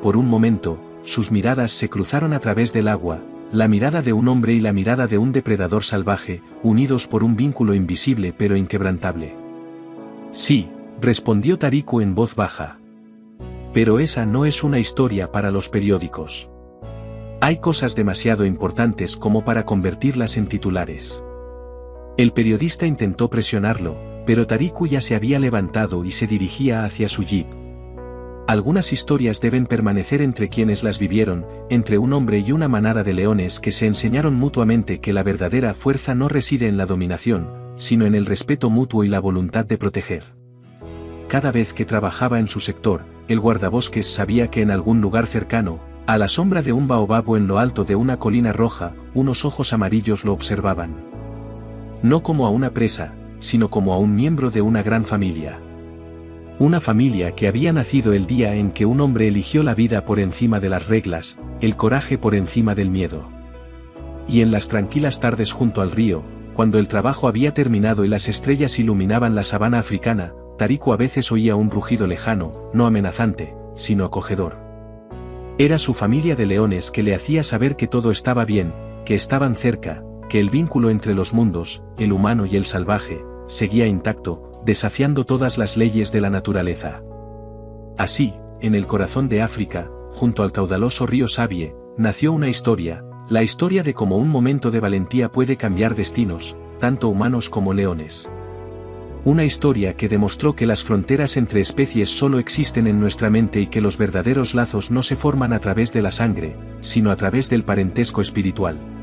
Por un momento, sus miradas se cruzaron a través del agua, la mirada de un hombre y la mirada de un depredador salvaje, unidos por un vínculo invisible pero inquebrantable. «Sí», respondió Tariku en voz baja. «Pero esa no es una historia para los periódicos. Hay cosas demasiado importantes como para convertirlas en titulares». El periodista intentó presionarlo, pero Tariku ya se había levantado y se dirigía hacia su jeep. Algunas historias deben permanecer entre quienes las vivieron, entre un hombre y una manada de leones que se enseñaron mutuamente que la verdadera fuerza no reside en la dominación, sino en el respeto mutuo y la voluntad de proteger. Cada vez que trabajaba en su sector, el guardabosques sabía que en algún lugar cercano, a la sombra de un baobab o en lo alto de una colina roja, unos ojos amarillos lo observaban. No como a una presa, sino como a un miembro de una gran familia. Una familia que había nacido el día en que un hombre eligió la vida por encima de las reglas, el coraje por encima del miedo. Y en las tranquilas tardes junto al río, cuando el trabajo había terminado y las estrellas iluminaban la sabana africana, Tariku a veces oía un rugido lejano, no amenazante, sino acogedor. Era su familia de leones que le hacía saber que todo estaba bien, que estaban cerca, que el vínculo entre los mundos, el humano y el salvaje, seguía intacto, desafiando todas las leyes de la naturaleza. Así, en el corazón de África, junto al caudaloso río Sabie, nació una historia, la historia de cómo un momento de valentía puede cambiar destinos, tanto humanos como leones. Una historia que demostró que las fronteras entre especies solo existen en nuestra mente y que los verdaderos lazos no se forman a través de la sangre, sino a través del parentesco espiritual.